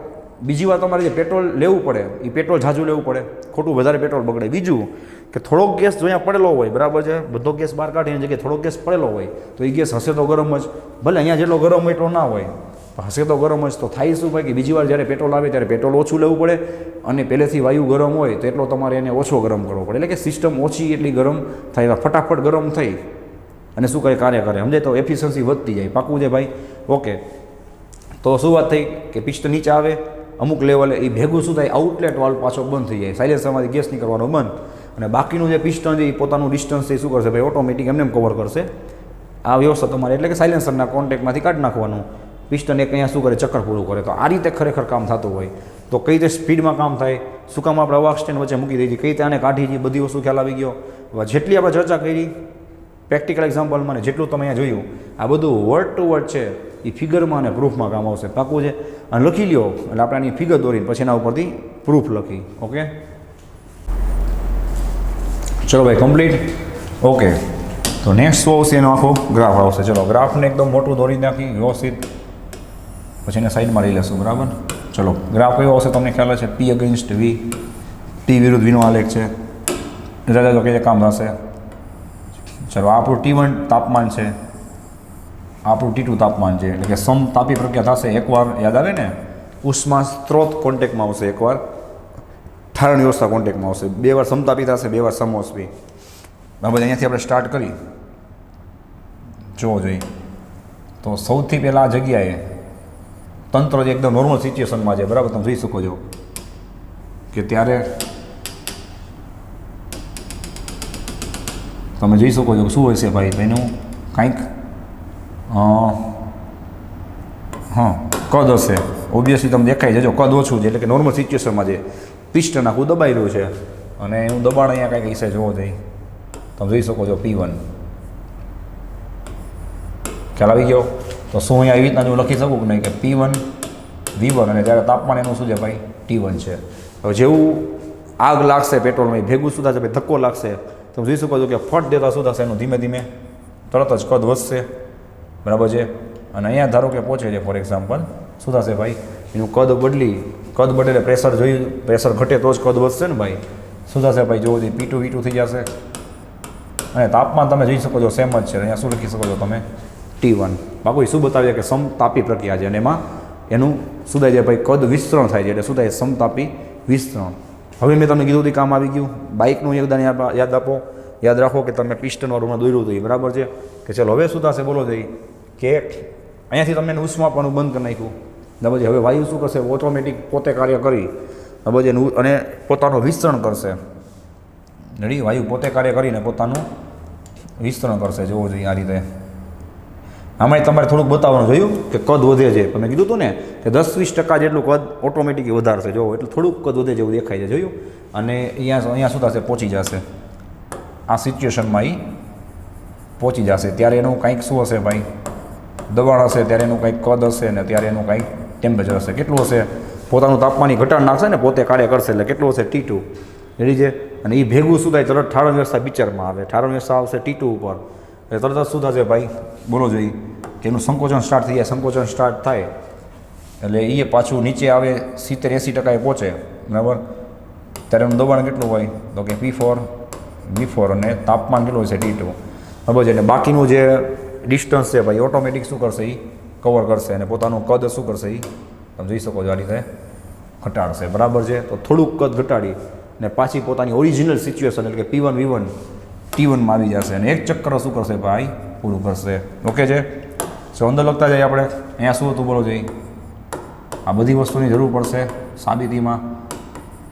બીજી વાર તમારે જે પેટ્રોલ લેવું પડે એ પેટ્રોલ ઝાઝું લેવું પડે, ખોટું વધારે પેટ્રોલ બગડે. બીજું કે થોડોક ગેસ જો અહીંયા પડેલો હોય, બરાબર છે, બધો ગેસ બહાર કાઢીને જગ્યાએ થોડોક ગેસ પડેલો હોય તો એ ગેસ હશે તો ગરમ જ, ભલે અહીંયા જેટલો ગરમ હોય એટલો ના હોય, હશે તો ગરમ જ. તો થાય શું ભાઈ કે બીજી વાર જ્યારે પેટ્રોલ આવે ત્યારે પેટ્રોલ ઓછું લેવું પડે, અને પહેલેથી વાયુ ગરમ હોય તો એટલો તમારે એને ઓછો ગરમ કરવો પડે, એટલે કે સિસ્ટમ ઓછી એટલી ગરમ થાય, ફટાફટ ગરમ થઈ અને શું કરે, કાર્ય કરે. સમજે તો એફિશિયન્સી વધતી જાય. પાકું છે ભાઈ? ઓકે. તો શું વાત થઈ કે પિસ્ટન નીચે આવે અમુક લેવલે, એ ભેગું શું થાય, આઉટલેટ વાલ્વ પાછો બંધ થઈ જાય, સાયલેન્સરમાંથી ગેસ નીકળવાનો બંધ, અને બાકીનું જે પિસ્ટન છે એ પોતાનું ડિસ્ટન્સ છે શું કરશે ભાઈ, ઓટોમેટિક એમને કવર કરશે. આ વ્યવસ્થા તમારે એટલે કે સાયલેન્સરના કોન્ટેક્ટમાંથી કાઢી નાખવાનું. પિસ્ટન એક અહીંયા શું કરે, ચક્કર પૂરું કરે. તો આ રીતે ખરેખર કામ થતું હોય. તો કઈ રીતે સ્પીડમાં કામ થાય, શું કામ આપણે અવાહક સ્ટેન્ડ વચ્ચે મૂકી દઈએ, કઈ રીતે આને કાઢી, બધી વસ્તુ ખ્યાલ આવી ગયો. જેટલી આપણે ચર્ચા કરી પ્રેક્ટિકલ એક્ઝામ્પલમાં ને જેટલું તમે અહીંયા જોયું આ બધું વર્ડ ટુ વર્ડ છે એ ફિગરમાં અને પ્રૂફમાં કામ આવશે. પાકું છે? અને લખી લ્યો એટલે આપણે આની ફિગર દોરીને પછી એના ઉપરથી પ્રૂફ લખી. ઓકે, ચલો ભાઈ કમ્પ્લીટ. ઓકે, તો નેક્સ્ટ શું આવશે? એનો આખો ગ્રાફ આવશે. ચલો ગ્રાફને એકદમ મોટું દોરી નાખી વ્યવસ્થિત, પછી એને સાઈડમાં લઈ લેશું. બરાબર, ચલો ગ્રાફ કયો આવશે તમને ખ્યાલ છે? પી અગેન્સ્ટ વી, ટી વિરુદ્ધ વીનો આલેખ છે. દાદા તો કઈ કામ થશે? ચલો આપણું T1 તાપમાન છે, આપણું T2 તાપમાન છે, એટલે કે સમતાપી પ્રક્રિયા થશે. એકવાર યાદ આવે ને, ઉષ્મા સ્ત્રોત કોન્ટેક્ટમાં આવશે, એકવાર ઠારણ વ્યવસ્થા કોન્ટેક્ટમાં આવશે. 2 વાર સમતાપી થશે, 2 વાર સમોષ્મી. બરાબર, અહીંયાથી આપણે સ્ટાર્ટ કરી જોવો જોઈએ. તો સૌથી પહેલાં આ જગ્યાએ તંત્ર જે એકદમ નોર્મલ સિચ્યુએશનમાં છે. બરાબર, તમે જોઈ શકો છો કે ત્યારે તમે જોઈ શકો છો શું હોય છે ભાઈ એનું કાંઈક કદ હશે. ઓબ્વિયસલી તમે દેખાઈ જજો કદ ઓછું છે, એટલે કે નોર્મલ સિચ્યુએશનમાં છે. પિસ્ટન આખું દબાઈ રહ્યું છે અને એનું દબાણ અહીંયા કાંઈક હિસ્સે જોવો જોઈએ. તમે જોઈ શકો છો P1. ખ્યાલ આવી ગયો? તો શું અહીંયા એવી રીતના જો લખી શકું કે નહીં કે P1 V1 અને ત્યારે તાપમાન એનું શું છે ભાઈ T1 છે. હવે જેવું આગ લાગશે પેટ્રોલમાં ભેગું શું થશે ભાઈ ધક્કો લાગશે. તમે જોઈ શકો છો કે ફટ દેતા શું થશે એનું ધીમે ધીમે તરત જ કદ વધશે. બરાબર છે? અને અહીંયા ધારો કે પહોંચે છે ફોર એક્ઝામ્પલ, શું થશે ભાઈ એનું કદ બદલે પ્રેશર જોયું, પ્રેશર ઘટે તો જ કદ વધશે ને ભાઈ. શું થશે ભાઈ જોવો જોઈએ P2 V2 થઈ જશે. અને તાપમાન તમે જોઈ શકો છો સેમ જ છે. અહીંયા શું લખી શકો છો તમે T1. બાકી શું બતાવે છે કે સમતાપી પ્રક્રિયા છે અને એમાં એનું શું થાય છે ભાઈ કદ વિસ્તરણ થાય છે, એટલે શું થાય સમતાપી વિસ્તરણ. હવે મેં તમને કીધું હતું કામ આવી ગયું. બાઇકનું યોગદાન યાદ આપો, યાદ રાખો કે તમે પિસ્ટનવાળું દોર્યું હતું. બરાબર છે કે ચલો હવે શું થશે બોલો જઈ કે અહીંયાથી તમને એને ઉષ્મા આપવાનું બંધ કરી નાખ્યું. બરાબર છે? હવે વાયુ શું કરશે? ઓટોમેટિક પોતે કાર્ય કરી બરાબર છે અને પોતાનું વિસ્તરણ કરશે. રેડી? વાયુ પોતે કાર્ય કરીને પોતાનું વિસ્તરણ કરશે. જોવો જોઈએ આ રીતે. આમાં તમારે થોડુંક બતાવવાનું જોયું કે કદ વધે છે. તમે કીધું હતું ને કે 10-20% જેટલું કદ ઓટોમેટિક વધારશે. જોવો એટલે થોડુંક કદ વધે જેવું દેખાય છે. જોયું? અને અહીંયા શું થશે? પહોંચી જશે આ સિચ્યુએશનમાં. એ પહોંચી જશે ત્યારે એનું કંઈક શું હશે ભાઈ દબાણ હશે, ત્યારે એનું કંઈક કદ હશે ને ત્યારે એનું કંઈક ટેમ્પરેચર હશે. કેટલું હશે? પોતાનું તાપમાન ઘટાડ નાખશે ને પોતે કાર્ય કરશે એટલે કેટલું હશે? T2. રેડી છે? અને એ ભેગું શું થાય તરત ઠારણ વ્યવસ્થા પિક્ચરમાં આવે. ઠારણ વ્યવસ્થા આવશે T2 ઉપર એટલે તરત જ શું થશે ભાઈ બોલો જોઈએ કે એનું સંકોચન સ્ટાર્ટ થઈ જાય. સંકોચન સ્ટાર્ટ થાય એટલે એ પાછું નીચે આવે 70-80% પહોંચે. બરાબર? ત્યારે એનું દબાણ કેટલું હોય તો કે P4 V4 અને તાપમાન કેટલું હશે T2. બરાબર છે? એટલે બાકીનું જે ડિસ્ટન્સ છે ભાઈ ઓટોમેટિક શું કરશે? એ કવર કરશે અને પોતાનું કદ શું કરશે? એ તમે જોઈ શકો છો આ રીતે ઘટાડશે. બરાબર છે? તો થોડુંક કદ ઘટાડી ને પાછી પોતાની ઓરિજિનલ સિચ્યુએશન એટલે કે P1 V1 T1માં આવી જશે અને એક ચક્કર શું કરશે ભાઈ પૂરું કરશે. ઓકે છે? સો અંદર લખતા જઈએ આપણે. અહીંયા શું હતું બોલો જોઈએ? આ બધી વસ્તુની જરૂર પડશે સાબિતીમાં.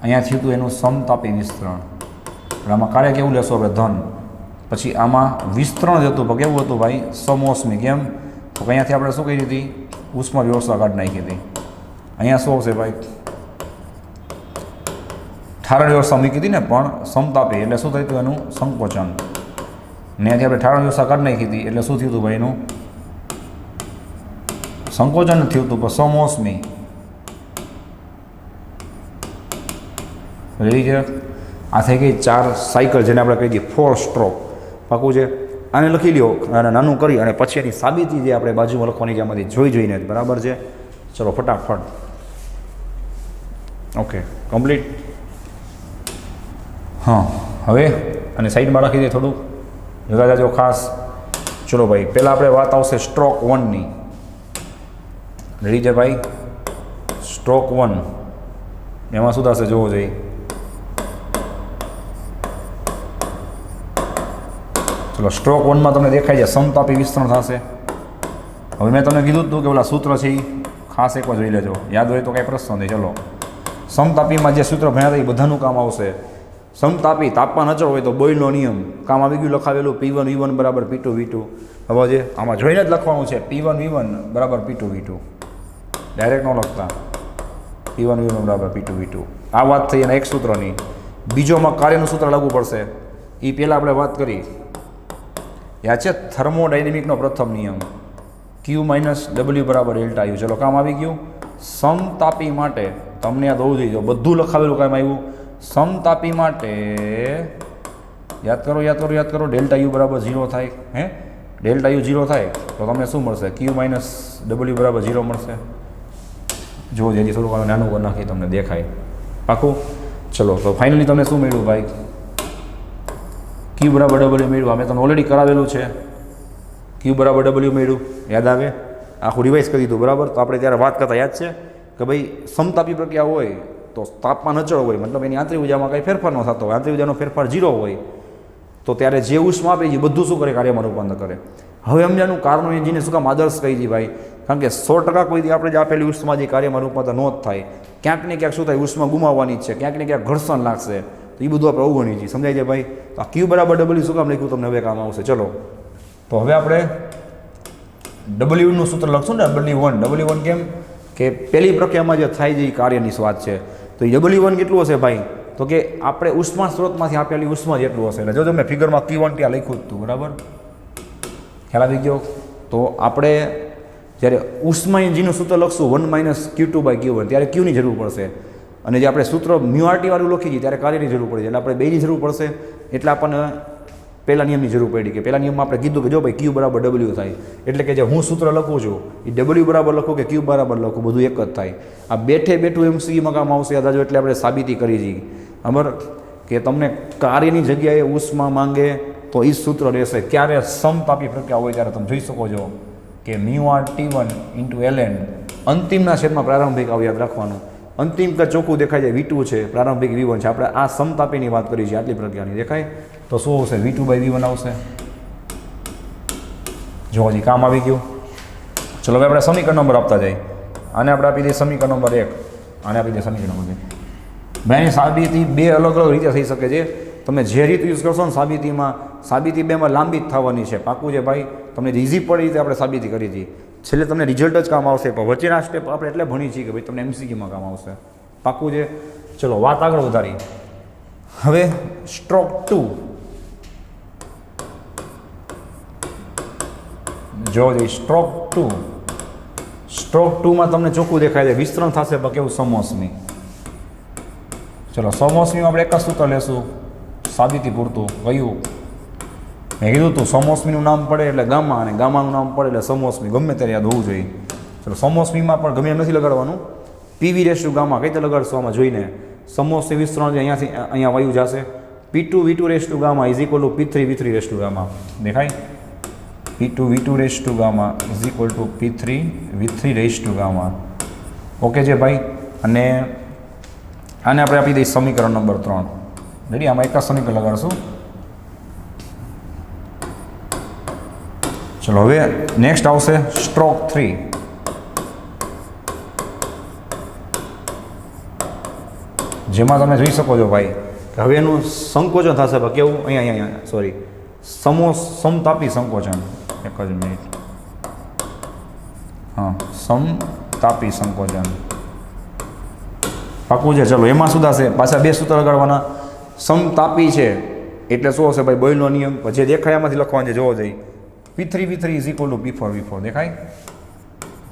અહીંયા થયું હતું એનું સમતાપી વિસ્તરણ. આમાં કાર્ય કેવું લેશો આપણે? ધન. પછી આમાં વિસ્તરણ જ હતું પણ કેવું હતું ભાઈ? સમોષ્મી. કેમ? તો અહીંયાથી આપણે શું કરી હતી? ઉષ્મા વ્યવસ્થા કાઢી નાખી હતી. અહીંયા શું આવશે ભાઈ? ઠારણ વ્યવસ્થા મૂકી હતી ને પણ સમતાપી એટલે શું થયું હતું એનું સંકોચન. ને ત્યાંથી આપણે ઠારણ વ્યવસ્થા કાઢી નાખી હતી એટલે શું થયું હતું ભાઈ એનું સંકોચન થયું હતું પણ સમોષ્મી. રેડી છે? આ થઈ ગઈ 4 સાયકલ જેને આપણે કહી દઈએ 4 સ્ટ્રોક. પાકું છે? આને લખી લ્યો અને નાનું કરી અને પછી એની સાબિતી જે આપણે બાજુમાં લખવાની છે આમાંથી જોઈને. બરાબર છે? ચલો ફટાફટ. Okay complete. હા હવે અને સાઈડમાં રાખી દઈએ થોડુંક જોતા જાજો ખાસ. ચલો ભાઈ પહેલાં આપણે વાત આવશે સ્ટ્રોક 1ની. રેડી છે ભાઈ? સ્ટ્રોક 1 એમાં શું થશે જોવો જોઈએ. ચલો સ્ટ્રોક 1માં તમને દેખાય છે સમતાપી વિસ્તરણ થશે. હવે મેં તમને કીધું હતું કે ઓલા સૂત્ર છે એ ખાસ એકવાર જોઈ લેજો. યાદ હોય તો કાંઈ પ્રશ્ન નથી. ચલો સમતાપીમાં જે સૂત્ર ભણ્યા હતા એ બધાનું કામ આવશે. સમતાપી તાપમાન અચળ હોય તો બોયલનો નિયમ કામ આવી ગયું લખાવેલું P1 V1 બરાબર P2 V2. હવે જે આમાં જોઈને જ લખવાનું છે P1 V1 બરાબર P2 V2. ડાયરેક્ટ ન લખતા P1 V1 બરાબર P2 V2. આ વાત થઈ અને એક સૂત્રની. બીજોમાં કાર્યનું સૂત્ર લાગુ પડશે. એ પહેલાં આપણે વાત કરી યાદ છે થર્મોડાયનેમિકનો પ્રથમ નિયમ ક્યુ માઇનસ ડબલ્યુ બરાબર ડેલ્ટા યુ. ચલો કામ આવી ગયું. સમતાપી માટે તમને યાદ હોવું જોઈએ, બધું લખાવેલું કામ આવ્યું. સમતાપી માટે યાદ કરો ડેલ્ટા યુ બરાબર 0 થાય. ડેલ્ટા યુ 0 થાય તો તમને શું મળશે? ક્યુ માઇનસ ડબલ્યુ બરાબર 0 મળશે. જો જેથી થોડુંક નાનું કરી નાખી તમને દેખાય. પાકું? ચલો તો ફાઇનલી તમને શું મળ્યું ભાઈ? ક્યુ બરાબર ડબલ્યુ મળ્યું. અમે તમને ઓલરેડી કરાવેલું છે. ક્યુ બરાબર ડબલ્યુ મળ્યું, યાદ આવે? આખું રિવાઇઝ કરી દીધું બરાબર. તો આપણે ત્યારે વાત કરતા યાદ છે કે ભાઈ સમતાપી પ્રક્રિયા હોય તો તાપમાન અચળ હોય, મતલબ એની આંતરિક ઉર્જામાં કંઈ ફેરફાર ન થતો હોય, આંતરિક ઉર્જાનો ફેરફાર 0 હોય, તો ત્યારે જે ઉષ્મા આપે છે બધું શું કરે? કાર્યમાં રૂપાંતર કરે. હવે સમજાનું કારણો એન્જિનને શું કામ આદર્શ કહી છે ભાઈ? કારણ કે 100% કોઈથી આપણે જે આપેલી ઉષ્મા જે કાર્યમાં રૂપાંતર ન જ થાય, ક્યાંક ને ક્યાંક શું થાય? ઉષ્મા ગુમાવવાની જ છે, ક્યાંક ને ક્યાંક ઘર્ષણ લાગશે. તો એ બધું આપણે અવગણીએ છીએ. સમજાય છે ભાઈ? તો આ ક્યુ બરાબર ડબલ્યુ શું કામ લખ્યું તમને હવે કામ આવશે. ચલો તો હવે આપણે ડબલ્યુનું સૂત્ર લખશું ને, W1 કેમ કે પહેલી પ્રક્રિયામાં જે થાય છે એ કાર્યની વાત છે. તો એ W1 કેટલું હશે ભાઈ? તો કે આપણે ઉષ્મા સ્ત્રોતમાંથી આપેલી ઉષ્મા જેટલું હશે. એટલે જો તમે ફિગરમાં Q1 ત્યાં લખ્યું હતું બરાબર, ખ્યાલ આવી ગયો? તો આપણે જ્યારે ઉષ્મા એન્જિનનું સૂત્ર લખશું 1 - Q2/Q1 ત્યારે ક્યુની જરૂર પડશે. અને જે આપણે સૂત્ર મ્યુઆરટી વાળું લખી છીએ ત્યારે કાર્યની જરૂર પડે છે. એટલે આપણે બેની જરૂર પડશે. એટલે આપણને પહેલા નિયમની જરૂર પડી કે પહેલા નિયમમાં આપણે કીધું કે જો ભાઈ ક્યુ બરાબર ડબલ્યુ થાય. એટલે કે જે હું સૂત્ર લખું છું એ ડબલ્યુ બરાબર લખું કે ક્યુ બરાબર લખું બધું એક જ થાય. આ બેઠું MCQમાં કામ આવશે. યાદ રાખજો. એટલે આપણે સાબિતી કરી છીએ બરાબર કે તમને કાર્યની જગ્યાએ ઉષ્મા માંગે તો એ સૂત્ર રહેશે. ક્યારે સમતાપી પ્રક્રિયા હોય ત્યારે તમે જોઈ શકો છો કે μRT1 × ln અંતિમના છેદમાં પ્રારંભિક આવું યાદ રાખવાનું. અંતિમ કે ચોખ્ખું દેખાય છે V2 છે, પ્રારંભિક V1 છે. આપણે આ સમતાપીની વાત કરી છે આટલી પ્રક્રિયાની. દેખાય તો શું આવશે? V2/V1 આવશે. જો હજી કામ આવી ગયું. ચલો હવે આપણે સમીકરણ નંબર આપતા જઈએ. આને આપણે આપી દઈએ સમીકરણ નંબર 1, આને આપી દઈએ સમીકરણ નંબર 2. ભાઈ સાબિતી બે અલગ અલગ રીતે થઈ શકે છે. તમે જે રીત યુઝ કરશો ને સાબિતીમાં, સાબિતી બેમાં લાંબી જ થવાની છે. પાકું છે ભાઈ? તમને ઇઝી પડી રીતે આપણે સાબિતી કરી હતી. છેલ્લે તમને રિઝલ્ટ જ કામ આવશે, પણ વચ્ચેના સ્ટેપ આપણે એટલે ભણી છીએ કે ભાઈ તમને MCQમાં કામ આવશે. પાકું છે? ચલો વાત આગળ વધારી. હવે સ્ટ્રોક 2 જો સ્ટ્રોક 2માં તમને ચોખ્ખું દેખાય છે વિસ્તરણ થશે પણ કેવું? સમોષ્મી. ચલો સમોષ્મીમાં આપણે એક જ સૂત્ર લેશું સાબિતી પૂરતું. કયું? મેં કીધું તું સમોષ્મીનું નામ પડે એટલે ગામા અને ગામાનું નામ પડે એટલે સમોષ્મી. ગમે ત્યારે યાદ હોવું જોઈએ. ચલો સમોષ્મીમાં પણ ગમે એમ નથી લગાડવાનું. PV ગામા કઈ રીતે લગાડશો આમાં જોઈને. સમોષ્મી વિસ્તરણ જે અહીંયાથી અહીંયા વાયુ જશે. P2V2 gamma is equal to P3V3 gamma. દેખાય? P2V2 gamma is equal to P3V3 gamma. Okay છે ભાઈ? અને આને આપણે આપી દઈએ સમીકરણ નંબર 3. રેડી? આમાં એક જ સમીકરણ લગાડશું. ચલો હવે નેક્સ્ટ આવશે સ્ટ્રોક 3. જેમાં તમે જોઈ શકો છો ભાઈ કે હવે એનું સંકોચન થશે. કેવું? અહીંયા સોરી, સમતાપી સંકોચન. એક જ મિનિટ. હા, સમતાપી સંકોચન. પાકું છે? ચલો એમાં શું થશે? પાછા બે સૂત્ર લગાડવાના. સમતાપી છે એટલે શું હશે ભાઈ? બોયલનો નિયમ. જે દેખાય એમાંથી લખવાનું છે. જોવો જઈએ P3V3 is equal to P4V4. દેખાય?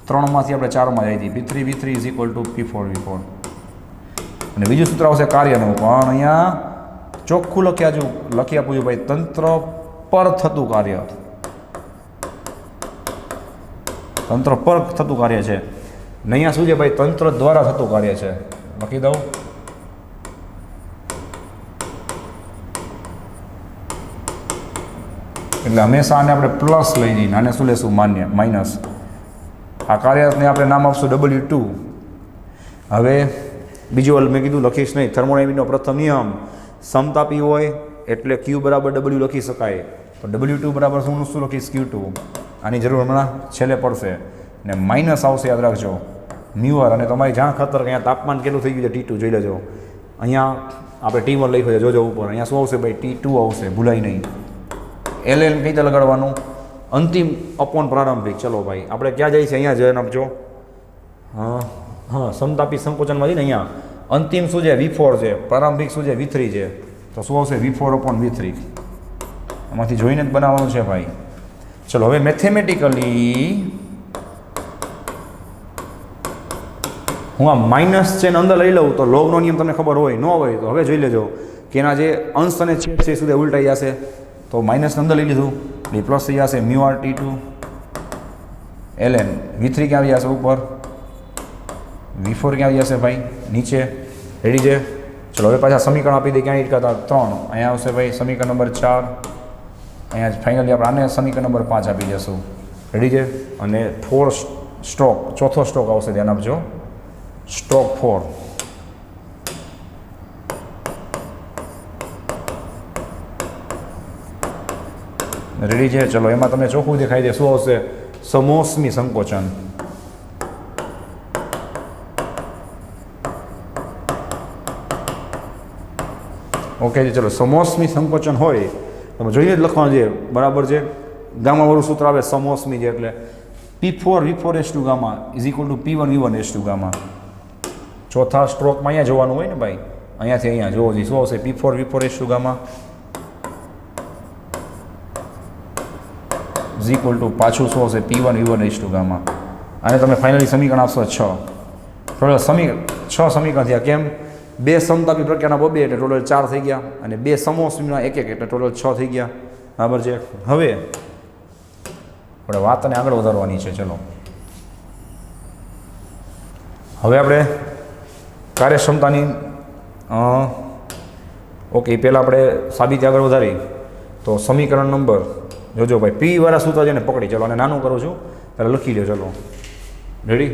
3માંથી આપણે 4માં જઈ હતી. P3V3 is equal to P4V4. અને બીજું સૂત્ર આવશે કાર્યનું. પણ અહીંયા ચોખ્ખું લખી આપું છું ભાઈ, તંત્ર પર થતું કાર્ય. તંત્ર પર થતું કાર્ય છે. ને અહીંયા શું છે ભાઈ? તંત્ર દ્વારા થતું કાર્ય છે. લખી દઉં. એટલે હંમેશા આને આપણે પ્લસ લઈ જઈએ. આને શું લેશું? માઇનસ. આ કાર્યને આપણે નામ આપશું W2. હવે બીજું મેં કીધું લખીશ નહીં. થર્મોડાયનેમિકનો પ્રથમ નિયમ સમતાપી હોય એટલે Q બરાબર W લખી શકાય. તો W2 બરાબર શું લખીશ? Q2. આની જરૂર હમણાં છેલ્લે પડશે. ને માઇનસ આવશે, યાદ રાખજો, મ્યુઅર. અને તમારી જાણ ખાતર અહીંયા તાપમાન કેટલું થઈ ગયું છે T2 જોઈ લેજો. અહીંયા આપણે T1 લખ્યું છે, જોજો ઉપર. અહીંયા શું આવશે ભાઈ? T2 આવશે, ભૂલાય નહીં. LN કઈ રીતે લગાડવાનું? અંતિમ અપોન પ્રારંભિક. ચલો ભાઈ આપણે ક્યાં જઈએ છીએ? અહીંયા જઈને આપજો. હા, સમતાપી સંકોચનમાં જઈને અહીંયા અંતિમ શું છે? V4 છે. પ્રારંભિક શું છે? V3 છે. તો શું આવશે? V4/V3. આમાંથી જોઈને જ બનાવવાનું છે ભાઈ. ચલો હવે મેથેમેટિકલી હું આ માઇનસ છે ને અંદર લઈ લઉં તો લોગનો નિયમ તમને ખબર હોય, ન હોય તો હવે જોઈ લેજો કે એના જે અંશ અને છેદ છે એ સુધી ઉલટાઈ જશે. તો માઇનસ અંદર લઈ લીધું એટલે પ્લસ થઈ જશે mu R T2 ln V3 ક્યાં આવી જશે ઉપર, V4 ક્યાં આવી જશે ભાઈ નીચે. રેડી છે. ચલો હવે પાછા સમીકરણ આપી દે ક્યાં કરતા 3 અહીંયા આવશે ભાઈ સમીકરણ નંબર 4. અહીંયા ફાઇનલી આપણે આને સમીકરણ નંબર 5 આપી જશું. રેડી છે. અને 4 સ્ટ્રોક ચોથો સ્ટ્રોક આવશે, ધ્યાન આપજો, સ્ટ્રોક 4. રેડી છે. ચલો એમાં તમને ચોખ્ખું દેખાઈ દે શું આવશે, સમોષ્મી સંકોચન. ઓકે ચલો સમોષ્મી સંકોચન હોય તમે જોઈને જ લખવાનું છે બરાબર છે. ગામાવાળું સૂત્ર આવે સમોષ્મી છે એટલે P4V4 gamma is equal to P1V1 gamma. ચોથા સ્ટ્રોકમાં અહીંયા જોવાનું હોય ને ભાઈ, અહીંયાથી અહીંયા જોવો જોઈએ શું આવશે P4V4 gamma is equal to પાછું શું આવશે P1V1 ગામા. અને તમે ફાઇનલી સમીકરણ આપશો 6. ટોટલ 6 સમીકરણ થયા. કેમ? 2 સમતાપી પ્રકારના 2 એટલે ટોટલ 4 થઈ ગયા, અને 2 સમોષ્મીના 1 એટલે ટોટલ 6 થઈ ગયા. બરાબર છે. હવે આપણે વાતને આગળ વધારવાની છે. ચલો હવે આપણે કાર્યક્ષમતાની ઓકે પહેલાં આપણે સાબિતી આગળ વધારી તો સમીકરણ નંબર જોજો ભાઈ પી વાળા સૂત્ર છે ને પકડી. ચલો અને નાનું કરું છું પહેલાં લખી લો. ચલો રેડી.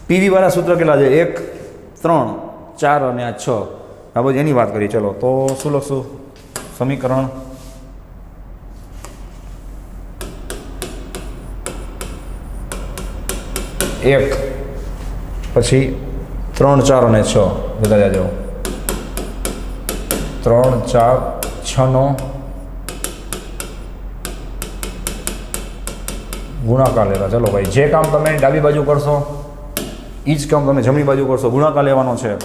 પીવી વાળા સૂત્ર કેટલા છે? 1 3 4 અને આ 6. આ બધી એની વાત કરી. ચલો તો શું લખશું? સમીકરણ એક પછી 3 4 અને 6 બધા જાજો 3 4 6 નો ગુણાકાર લેતા. ચલો ભાઈ જે કામ તમે ડાબી બાજુ કરશો એ જ કામ તમે જમણી બાજુ કરશો. ગુણાકાર લેવાનો છે.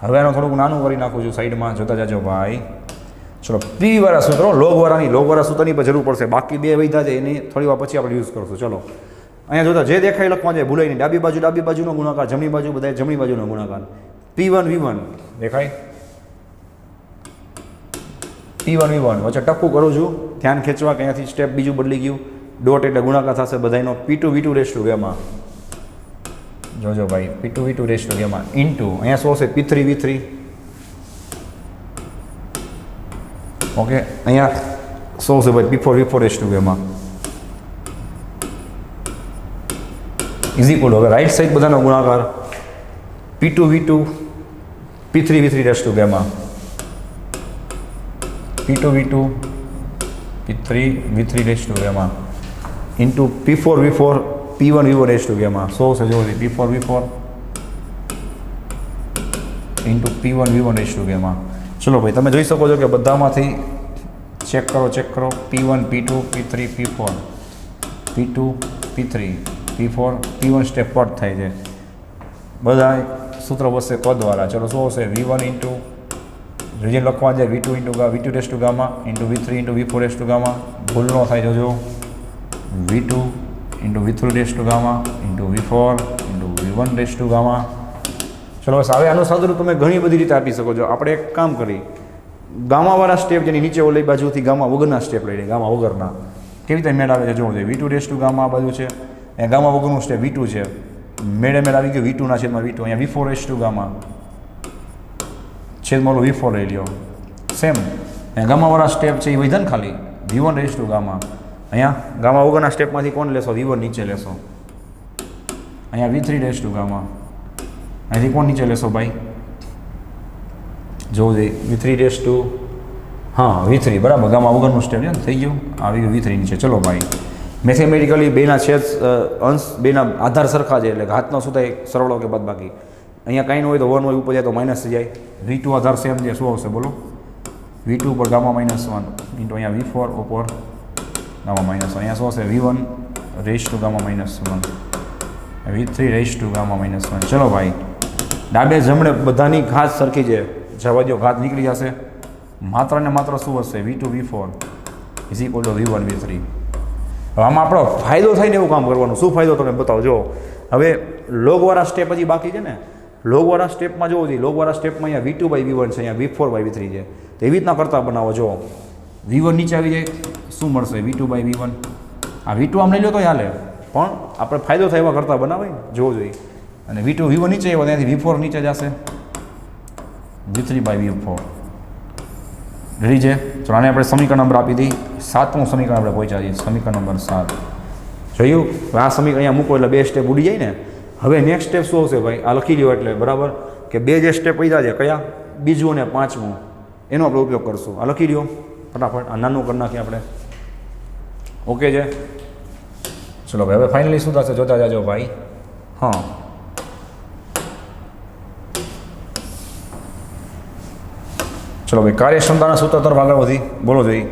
હવે આનું થોડુંક નાનું કરી નાખું છું સાઈડમાં, જોતા જાજો ભાઈ. ચલો પી વાળા સૂત્રો લોગવાળા સૂત્રની પર જરૂર પડશે. બાકી 2 વૈધા છે એની થોડી વાર પછી આપણે યુઝ કરશું. ચલો અહીંયા જોતા જે દેખાય લખવાનું છે, ભૂલાય નહીં. ડાબી બાજુનો ગુણાકાર, જમણી બાજુ બધા જમણી બાજુનો ગુણાકાર. P1V1 દેખાય, P1V1 વચ્ચે ટપકું કરું છું, ધ્યાન ખેંચવા કે અહીંયાથી સ્ટેપ બીજું બદલી ગયું. ડોટ એટલે ગુણાકાર થશે બધાનો. P2V2 ગામા જોજો ભાઈ P2V2 ગામા ઇન્ટુ અહીંયા શું હશે P3V3. ઓકે અહીંયા શું હશે ભાઈ P4V4 ગામા ઇઝ ઇક્વલ. હવે રાઈટ સાઈડ બધાનો ગુણાકાર P2V2 P3V3 gamma P2V2 P3V3 gamma into P4V4 P1V1 gamma. So છે જો P4V4 ઇન્ટુ P1V1 ગામા. ચલો ભાઈ તમે જોઈ શકો છો કે બધામાંથી ચેક કરો P1 P2 P3 P4 P2 P3 P4 P1 step cut થાય છે. બધા સૂત્ર બસશે પદ દ્વારા. ચલો શું હશે V1 ઇન્ટુ રીજન લખવા જાય V2 into V2 gamma into V3 into V4 gamma. ભૂલ ન થાય જોજો V2 into V3 gamma into V4 into V1 gamma. ચલો બસ હવે આનું સાદું તમે ઘણી બધી રીતે આપી શકો છો. આપણે એક કામ કરી ગામાવાળા સ્ટેપ જેની નીચે ઓલી બાજુથી ગામા વગરના સ્ટેપ લઈ લઈએ. ગામા વગરના કેવી રીતે મેળ આવે છે જોવો જોઈએ. V2 ગામા આ બાજુ છે, અહીંયા ગામા વગરનું સ્ટેપ V2 છે. મેળ આવી ગયો V2 ના છેદમાં V2. અહીંયા V4 ગામા છેદમાં V4 લઈ લ્યો. સેમ અહીંયા ગામાવાળા સ્ટેપ છે એ વૈધન ખાલી V1 ગામા. અહીંયા ગામા વગરના સ્ટેપમાંથી કોણ લેશો? V1 નીચે લેશો. અહીંયા V3 ગામા અહીંથી કોણ નીચે લેશો ભાઈ? જોવું જોઈએ V3 હા V3 બરાબર. ગામા વગરનું સ્ટેપ છે ને થઈ ગયું. આવી ગયું V3 નીચે. ચલો ભાઈ મેથેમેટિકલી બેના છેદ અંશ બેના આધાર સરખા છે એટલે ઘાતનો શું થાય સરવાળો કે બાદબાકી. અહીંયા કાંઈ ન હોય તો 1 હોય ઉપર જાય તો માઇનસ થઈ જાય. V2 આધાર સેમ છે શું આવશે બોલો? V2 ઉપર ગામા -1 ઇન્ટુ અહીંયા V4 ઉપર ગામા -1. અહીંયા શું હશે V1 ગામા -1 V3 ગામા -1. ચલો ભાઈ ડાબે જમણે બધાની ઘાત સરખી છે. જવા દો ઘાત નીકળી જશે. માત્ર ને માત્ર શું હશે V2 V4 is equal to V1 V3. હવે આમાં આપણો ફાયદો થાય ને એવું કામ કરવાનું. શું ફાયદો તમે બતાવો? જો હવે લોગવાળા સ્ટેપ હજી બાકી છે ને, લોગવાળા સ્ટેપમાં જોવો જોઈએ, લોગવાળા સ્ટેપમાં અહીંયા V2/V1 છે, અહીંયા V4/V3 છે. તો એવી રીતના કરતા બનાવો. જો V1 નીચે આવી જાય, શું મળશે? V2/V1. આ V2 આમ લઈ લો તો હાલે, પણ આપણે ફાયદો થાય એવા કરતા બનાવાય ને, જોવો જોઈએ. અને V1 નીચે આવ્યો ત્યાંથી V4 નીચે જશે, V3/V4. રેડી છે? ચલો આને આપણે સમીકરણ નંબર આપી દઈએ. 7મું સમીકરણ આપણે પહોંચ્યા છીએ, સમીકરણ નંબર 7. જોયું? આ સમીકરણ અહીંયા મૂકો એટલે 2 સ્ટેપ ઉડી જાય ને. હવે નેક્સ્ટ સ્ટેપ શું આવશે ભાઈ? આ લખી લ્યો એટલે બરાબર, કે 2 જે સ્ટેપ પૈદા છે કયા? બીજું અને 5મું, એનો આપણે ઉપયોગ કરશું. આ લખી લ્યો ફટાફટ, આ નાનું કરી નાખીએ આપણે. ઓકે છે? ચલો ભાઈ, હવે ફાઇનલી શું થશે જોતા જાજો ભાઈ. હા, ચલો ભાઈ, કાર્યક્ષમતાના સૂત્ર તરફ આગળ વધી. બોલો જોઈએ,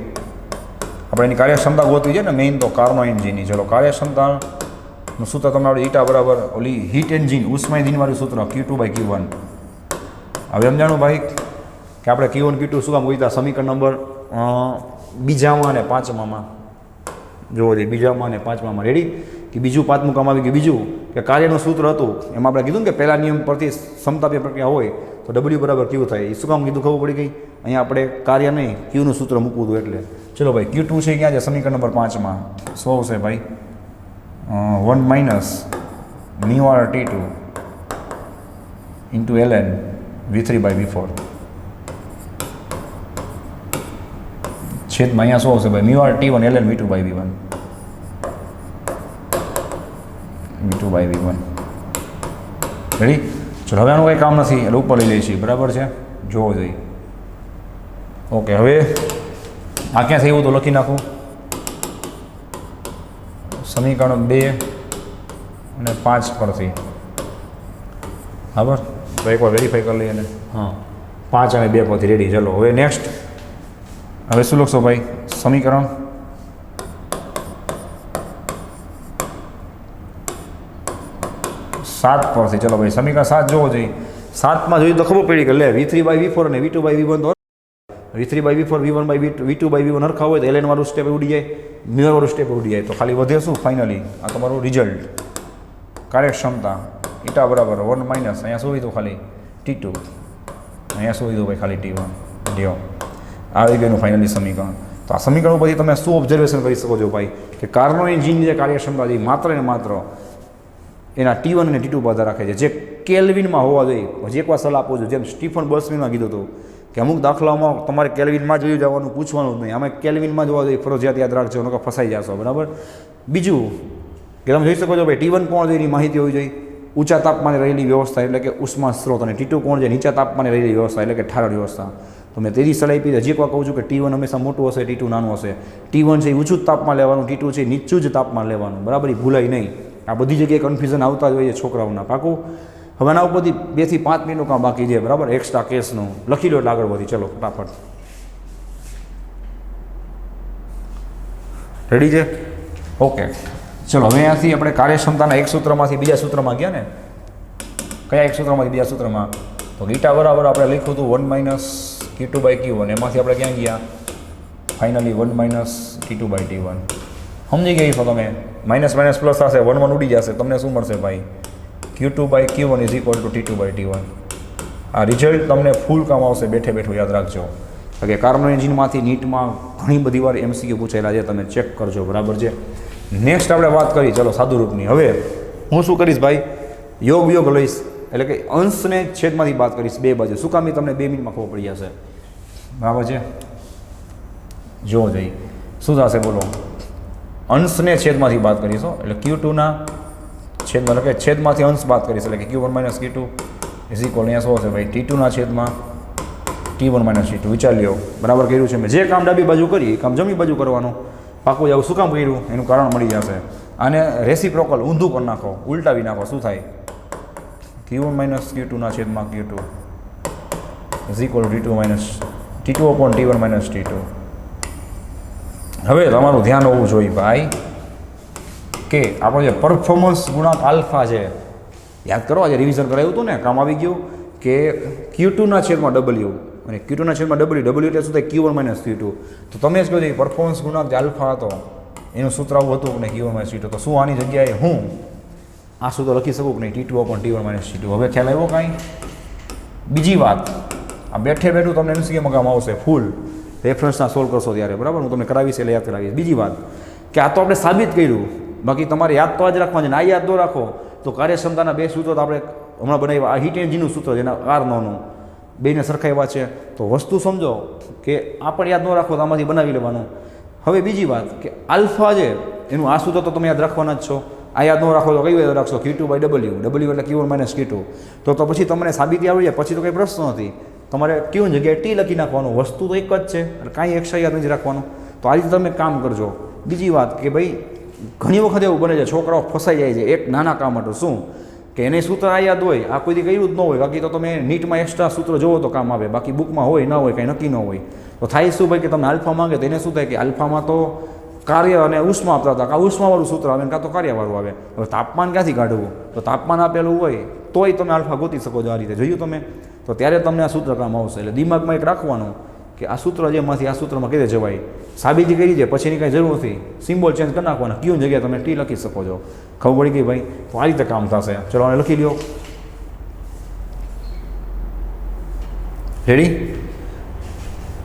આપણે એની કાર્યક્ષમતા ગોતવી છે ને મેઇન તો કાર્નો એન્જિનની. ચલો, કાર્યક્ષમતાનું સૂત્ર તમે આપણે ઈટા બરાબર ઓલી હીટ એન્જિન ઉષ્મા એન્જિનવાળું સૂત્ર Q2/Q1. હવે એમ જાણું ભાઈ કે આપણે Q1 Q2 શું કામ ગોત્યા? સમીકરણ નંબર બીજામાં અને પાંચમામાં જોવો જોઈએ, બીજામાં અને પાંચમામાં. રેડી? કે બીજું પાંચમું કામ આવી ગયું. બીજું કે કાર્યનું સૂત્ર હતું એમાં આપણે કીધું ને કે પહેલા નિયમ પરથી સમતાપી પ્રક્રિયા હોય તો W બરાબર Q થાય. એ શું કામ કીધું? ખબર પડી ગઈ. અહીંયા આપણે કાર્ય નહીં, Qનું સૂત્ર મૂકવું હતું એટલે. ચલો ભાઈ, Q2 છે ક્યાં છે? સમીકરણ નંબર 5માં. શું આવશે ભાઈ? 1 - μR/T2 ઇન્ટુ ln V3/V4 છેદમાં અહીંયા શું આવશે ભાઈ? μR/T1 ln V2/V1. V2/V1. Ready? ચલો, હવે આનું કંઈ કામ નથી એટલે ઉપર લઈ લઈએ છીએ. બરાબર છે? જોવો જોઈએ. ઓકે, હવે આ ક્યાં થયું તો લખી નાખું. સમીકરણ 2 અને 5 પરથી. બરાબર? તો એકવાર વેરીફાઈ કરી લઈએ ને. હા, 5 અને 2 પરથી. રેડી? ચલો, હવે નેક્સ્ટ. હવે શું લખશો ભાઈ? સમીકરણ 7 પરથી. ચલો ભાઈ, સમીકરણ 7 જોવો જોઈએ. 7માં જોયું તો ખબર પડી કે લે V3/V4 અને V2/V1 તો V3/V4 V1/V2/V1 હરખા હોય તો ln વાળું સ્ટેપ ઉડી જાય, મ્યુ વાળું સ્ટેપ ઉડી જાય. તો ખાલી વધે શું? ફાઇનલી આ તમારું રિઝલ્ટ. કાર્યક્ષમતા ઈટા બરાબર 1 - અહીંયા શું લીધું? ખાલી T2. અહીંયા શું લીધું ભાઈ? ખાલી T1. લ્યો, આવી ગયું ફાઇનલી સમીકરણ. તો આ સમીકરણ પછી તમે શું ઓબ્ઝર્વેશન કરી શકો છો ભાઈ? કે કાર્નો એન્જિનની જે કાર્યક્ષમતા છે માત્ર ને માત્ર એના T1 અને T2 પર આધાર રાખે છે, જે કેલ્વિનમાં હોવા જોઈએ. હજી એકવાર સલાહ આપું છું, જેમ સ્ટીફન બર્સવીમાં કીધું હતું કે અમુક દાખલાઓમાં તમારે કેલ્વિનમાં જોયું જવાનું, પૂછવાનું જ નહીં. આમાં કેલ્વિનમાં જોવા જોઈએ, ફરજિયાત યાદ રાખજો, નકર ફસાઈ જશો. બરાબર? બીજું કે તમે જોઈ શકો છો ભાઈ, T1 કોણ છે એની માહિતી હોવી જોઈએ, ઊંચા તાપમાને રહેલી વ્યવસ્થા એટલે કે ઉષ્મા સ્ત્રોત, અને T2 કોણ છે? નીચા તાપમાને રહેલી વ્યવસ્થા એટલે કે ઠારણ વ્યવસ્થા. તો મેં તેની સલાહ આપી. હજી એકવાર કહું છું કે T1 હંમેશા મોટું હશે, T2 નાનું હશે. T1 છે એ ઊંચું જ તાપમાન લેવાનું, T2 છે નીચું જ તાપમાન લેવાનું. બરાબર? એ ભૂલાય નહીં. આ બધી જગ્યાએ કન્ફ્યુઝન આવતા જ હોય છે છોકરાઓના. પાકું? હવે આના ઉપરથી 2 થી 5 મિનિટનું કામ બાકી છે. બરાબર? એક્સ્ટ્રા કેસનું લખી લો એટલે આગળ વધી. ચલો ફટાફટ. રેડી છે? ઓકે, ચલો હવે અહીંયાથી આપણે કાર્યક્ષમતાના એક સૂત્રમાંથી બીજા સૂત્રમાં ગયા ને. કયા એક સૂત્રમાંથી બીજા સૂત્રમાં? તો ઈટા બરાબર આપણે લખ્યું હતું 1 - Q2/Q1. એમાંથી આપણે ક્યાં ગયા? Finally 1 - T2/T1. સમજી ગઈ છો તમે? માઇનસ માઇનસ પ્લસ થશે, 1 1 ઉડી જશે. તમને શું મળશે ભાઈ? Q2/Q1 is equal to T2/T1. આ રિઝલ્ટ તમને ફૂલ કામ આવશે. બેઠે બેઠું યાદ રાખજો કે કાર્નો એન્જિનમાંથી નીટમાં ઘણી બધી વાર MCQ પૂછેલા છે, તમે ચેક કરજો. બરાબર છે? નેક્સ્ટ આપણે વાત કરી ચલો સાદુ રૂપની. હવે હું શું કરીશ ભાઈ? યોગ લઈશ, એટલે કે અંશને છેદમાંથી બાદ કરીશ બે બાજુ. શું કામ? એ તમને 2 મિનિટમાં ખબર પડી જશે. બરાબર છે? જોવો જોઈએ શું થશે. બોલો, અંશને છેદમાંથી બાદ કરીશું એટલે Q2ના છેદમાં, એટલે કે છેદમાંથી અંશ બાદ કરીશ એટલે કે Q1 - Q2 ઇઝ ઇક્વલ અહીંયા શું હશે ભાઈ? T2ના છેદમાં T1 - T2. વિચાર લ્યો. બરાબર કર્યું છે મેં. જે કામ ડાબી બાજુ કરી કામ જમણી બાજુ કરવાનું. પાકું જાવ. શું કામ કર્યું? એનું કારણ મળી જશે. આને રેસિપ્રોકલ ઊંધું કરી નાખો, ઉલટાવી નાખો. શું થાય? Q1 - Q2ના છેદમાં Q2 is equal T2 - T1 - T2. હવે તમારું ધ્યાન હોવું જોઈએ ભાઈ કે આપણો જે પરફોર્મન્સ ગુણાંક આલ્ફા છે, યાદ કરો આજે રિવિઝન કરાવ્યું હતું ને, કામ આવી ગયું કે Q2ના છેદમાં W અને Q2 છેદમાં W એટલે શું થાય Q1 માઇનસ Q2. તો તમે જ કહો છો પરફોર્મન્સ ગુણાંક જે આલ્ફા હતો એનું સૂત્ર આવું હતું કે Q1 માઇનસ Q2. તો શું આની જગ્યાએ હું આ સૂત્ર લખી શકું કે નહીં T2 upon T1 minus T2. હવે ખ્યાલ આવ્યો કાંઈ? બીજી વાત, આ બેઠે બેઠું તમને MCQમાં કામ આવશે, ફૂલ રેફરન્સના સોલ્વ કરશો ત્યારે, બરાબર? હું તમને કરાવીશ એટલે યાદ કરાવીશ. બીજી વાત કે આ તો આપણે સાબિત કર્યું, બાકી તમારે યાદ તો જ રાખવા છે ને આ યાદ ન રાખો તો કાર્યક્ષમતાના બે સૂત્રો તો આપણે હમણાં બનાવ્યા. આ હીટ એન્જિનનું સૂત્ર જેના R9નું બેને સરખાવ્યા છે. તો વસ્તુ સમજો કે આ પણ યાદ ન રાખો તો આમાંથી બનાવી લેવાનું. હવે બીજી વાત કે આલ્ફા છે એનું આ સૂત્ર તો તમે યાદ રાખવાના જ છો. આ યાદ ન રાખો તો કઈ યાદ રાખશો Q2/W, W એટલે Q1 માઇનસ Q2. તો પછી તમને સાબિતી આવડી જાય પછી તો કંઈ પ્રશ્ન નથી. તમારે Q જગ્યાએ T લખી નાખવાનું, વસ્તુ તો એક જ છે એટલે કાંઈ એક્સ્ટ્રા યાદ નથી રાખવાનું. તો આ રીતે તમે કામ કરજો. બીજી વાત કે ભાઈ ઘણી વખત એવું બને છે છોકરાઓ ફસાઈ જાય છે એક નાના કામ માટે. શું કે એને સૂત્ર આ યાદ હોય, આ કોઈથી કર્યું જ ન હોય, બાકી તો તમે નીટમાં એક્સ્ટ્રા સૂત્ર જોવો તો કામ આવે, બાકી બુકમાં હોય ના હોય કાંઈ નક્કી ન હોય. તો થાય શું ભાઈ કે તમે આલ્ફા માંગે તો એને શું થાય કે આલ્ફામાં તો કાર્ય અને ઉષ્મા આપતા હતા, કાં ઉષ્માવાળું સૂત્ર આવે કાં તો કાર્યવાળું આવે. હવે તાપમાન ક્યાંથી કાઢવું? તો તાપમાન આપેલું હોય તોય તમે આલ્ફા ગોતી શકો છો. આ રીતે જોયું તમે? તો ત્યારે તમને આ સૂત્ર કામ આવશે. એટલે દિમાગમાં એક રાખવાનું કે આ સૂત્ર જેમાંથી આ સૂત્રમાં કઈ રીતે જવાય, સાબિતી કરી છે પછીની કાંઈ જરૂર નથી, સિમ્બોલ ચેન્જ કરી નાખવાના, Q જગ્યાએ તમે T લખી શકો છો. ખબર પડી ગઈ ભાઈ? તો આ રીતે કામ થશે. ચલો આને લખી લ્યો. રેડી?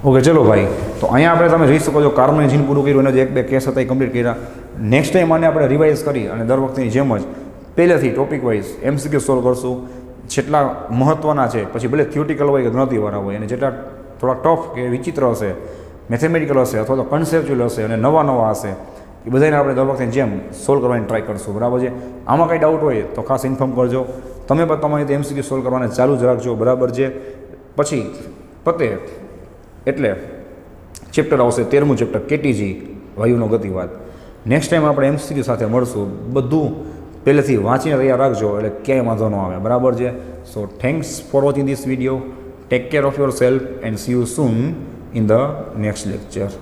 ઓકે ચલો ભાઈ. તો અહીંયા આપણે તમે જોઈ શકો છો કાર્બન એન્જિન પૂરું કર્યું, એના જે એક બે કેસ હતા એ કમ્પ્લીટ કર્યા. નેક્સ્ટ ટાઈમ આને આપણે રિવાઇઝ કરી અને દર વખતની જેમ જ પહેલેથી ટોપિક વાઇઝ MCQ સોલ્વ કરશું. જેટલા મહત્ત્વના છે, પછી ભલે થિયોટિકલ હોય કે ગણતરીવાળા હોય, અને જેટલા થોડા ટફ કે વિચિત્ર હશે, મેથેમેટિકલ હશે અથવા તો કન્સેપ્ચ્યુઅલ હશે અને નવા હશે, એ બધાને આપણે દર વખતે જેમ સોલ્વ કરવાની ટ્રાય કરશું. બરાબર છે? આમાં કંઈ ડાઉટ હોય તો ખાસ ઇન્ફોર્મ કરજો. તમે પણ તમારી રીતે MCQ સોલ્વ કરવાને ચાલુ જ રાખજો. બરાબર છે? પછી પતે એટલે ચેપ્ટર આવશે 13મું ચેપ્ટર KTG વાયુનો ગતિવાદ. નેક્સ્ટ ટાઈમ આપણે MCQ સાથે મળશું. બધું પહેલેથી વાંચીને તૈયાર રાખજો એટલે ક્યાંય વાંધો ન આવે. બરાબર છે? સો thanks for watching this video. Take care of your self and C you soon in the next lecture.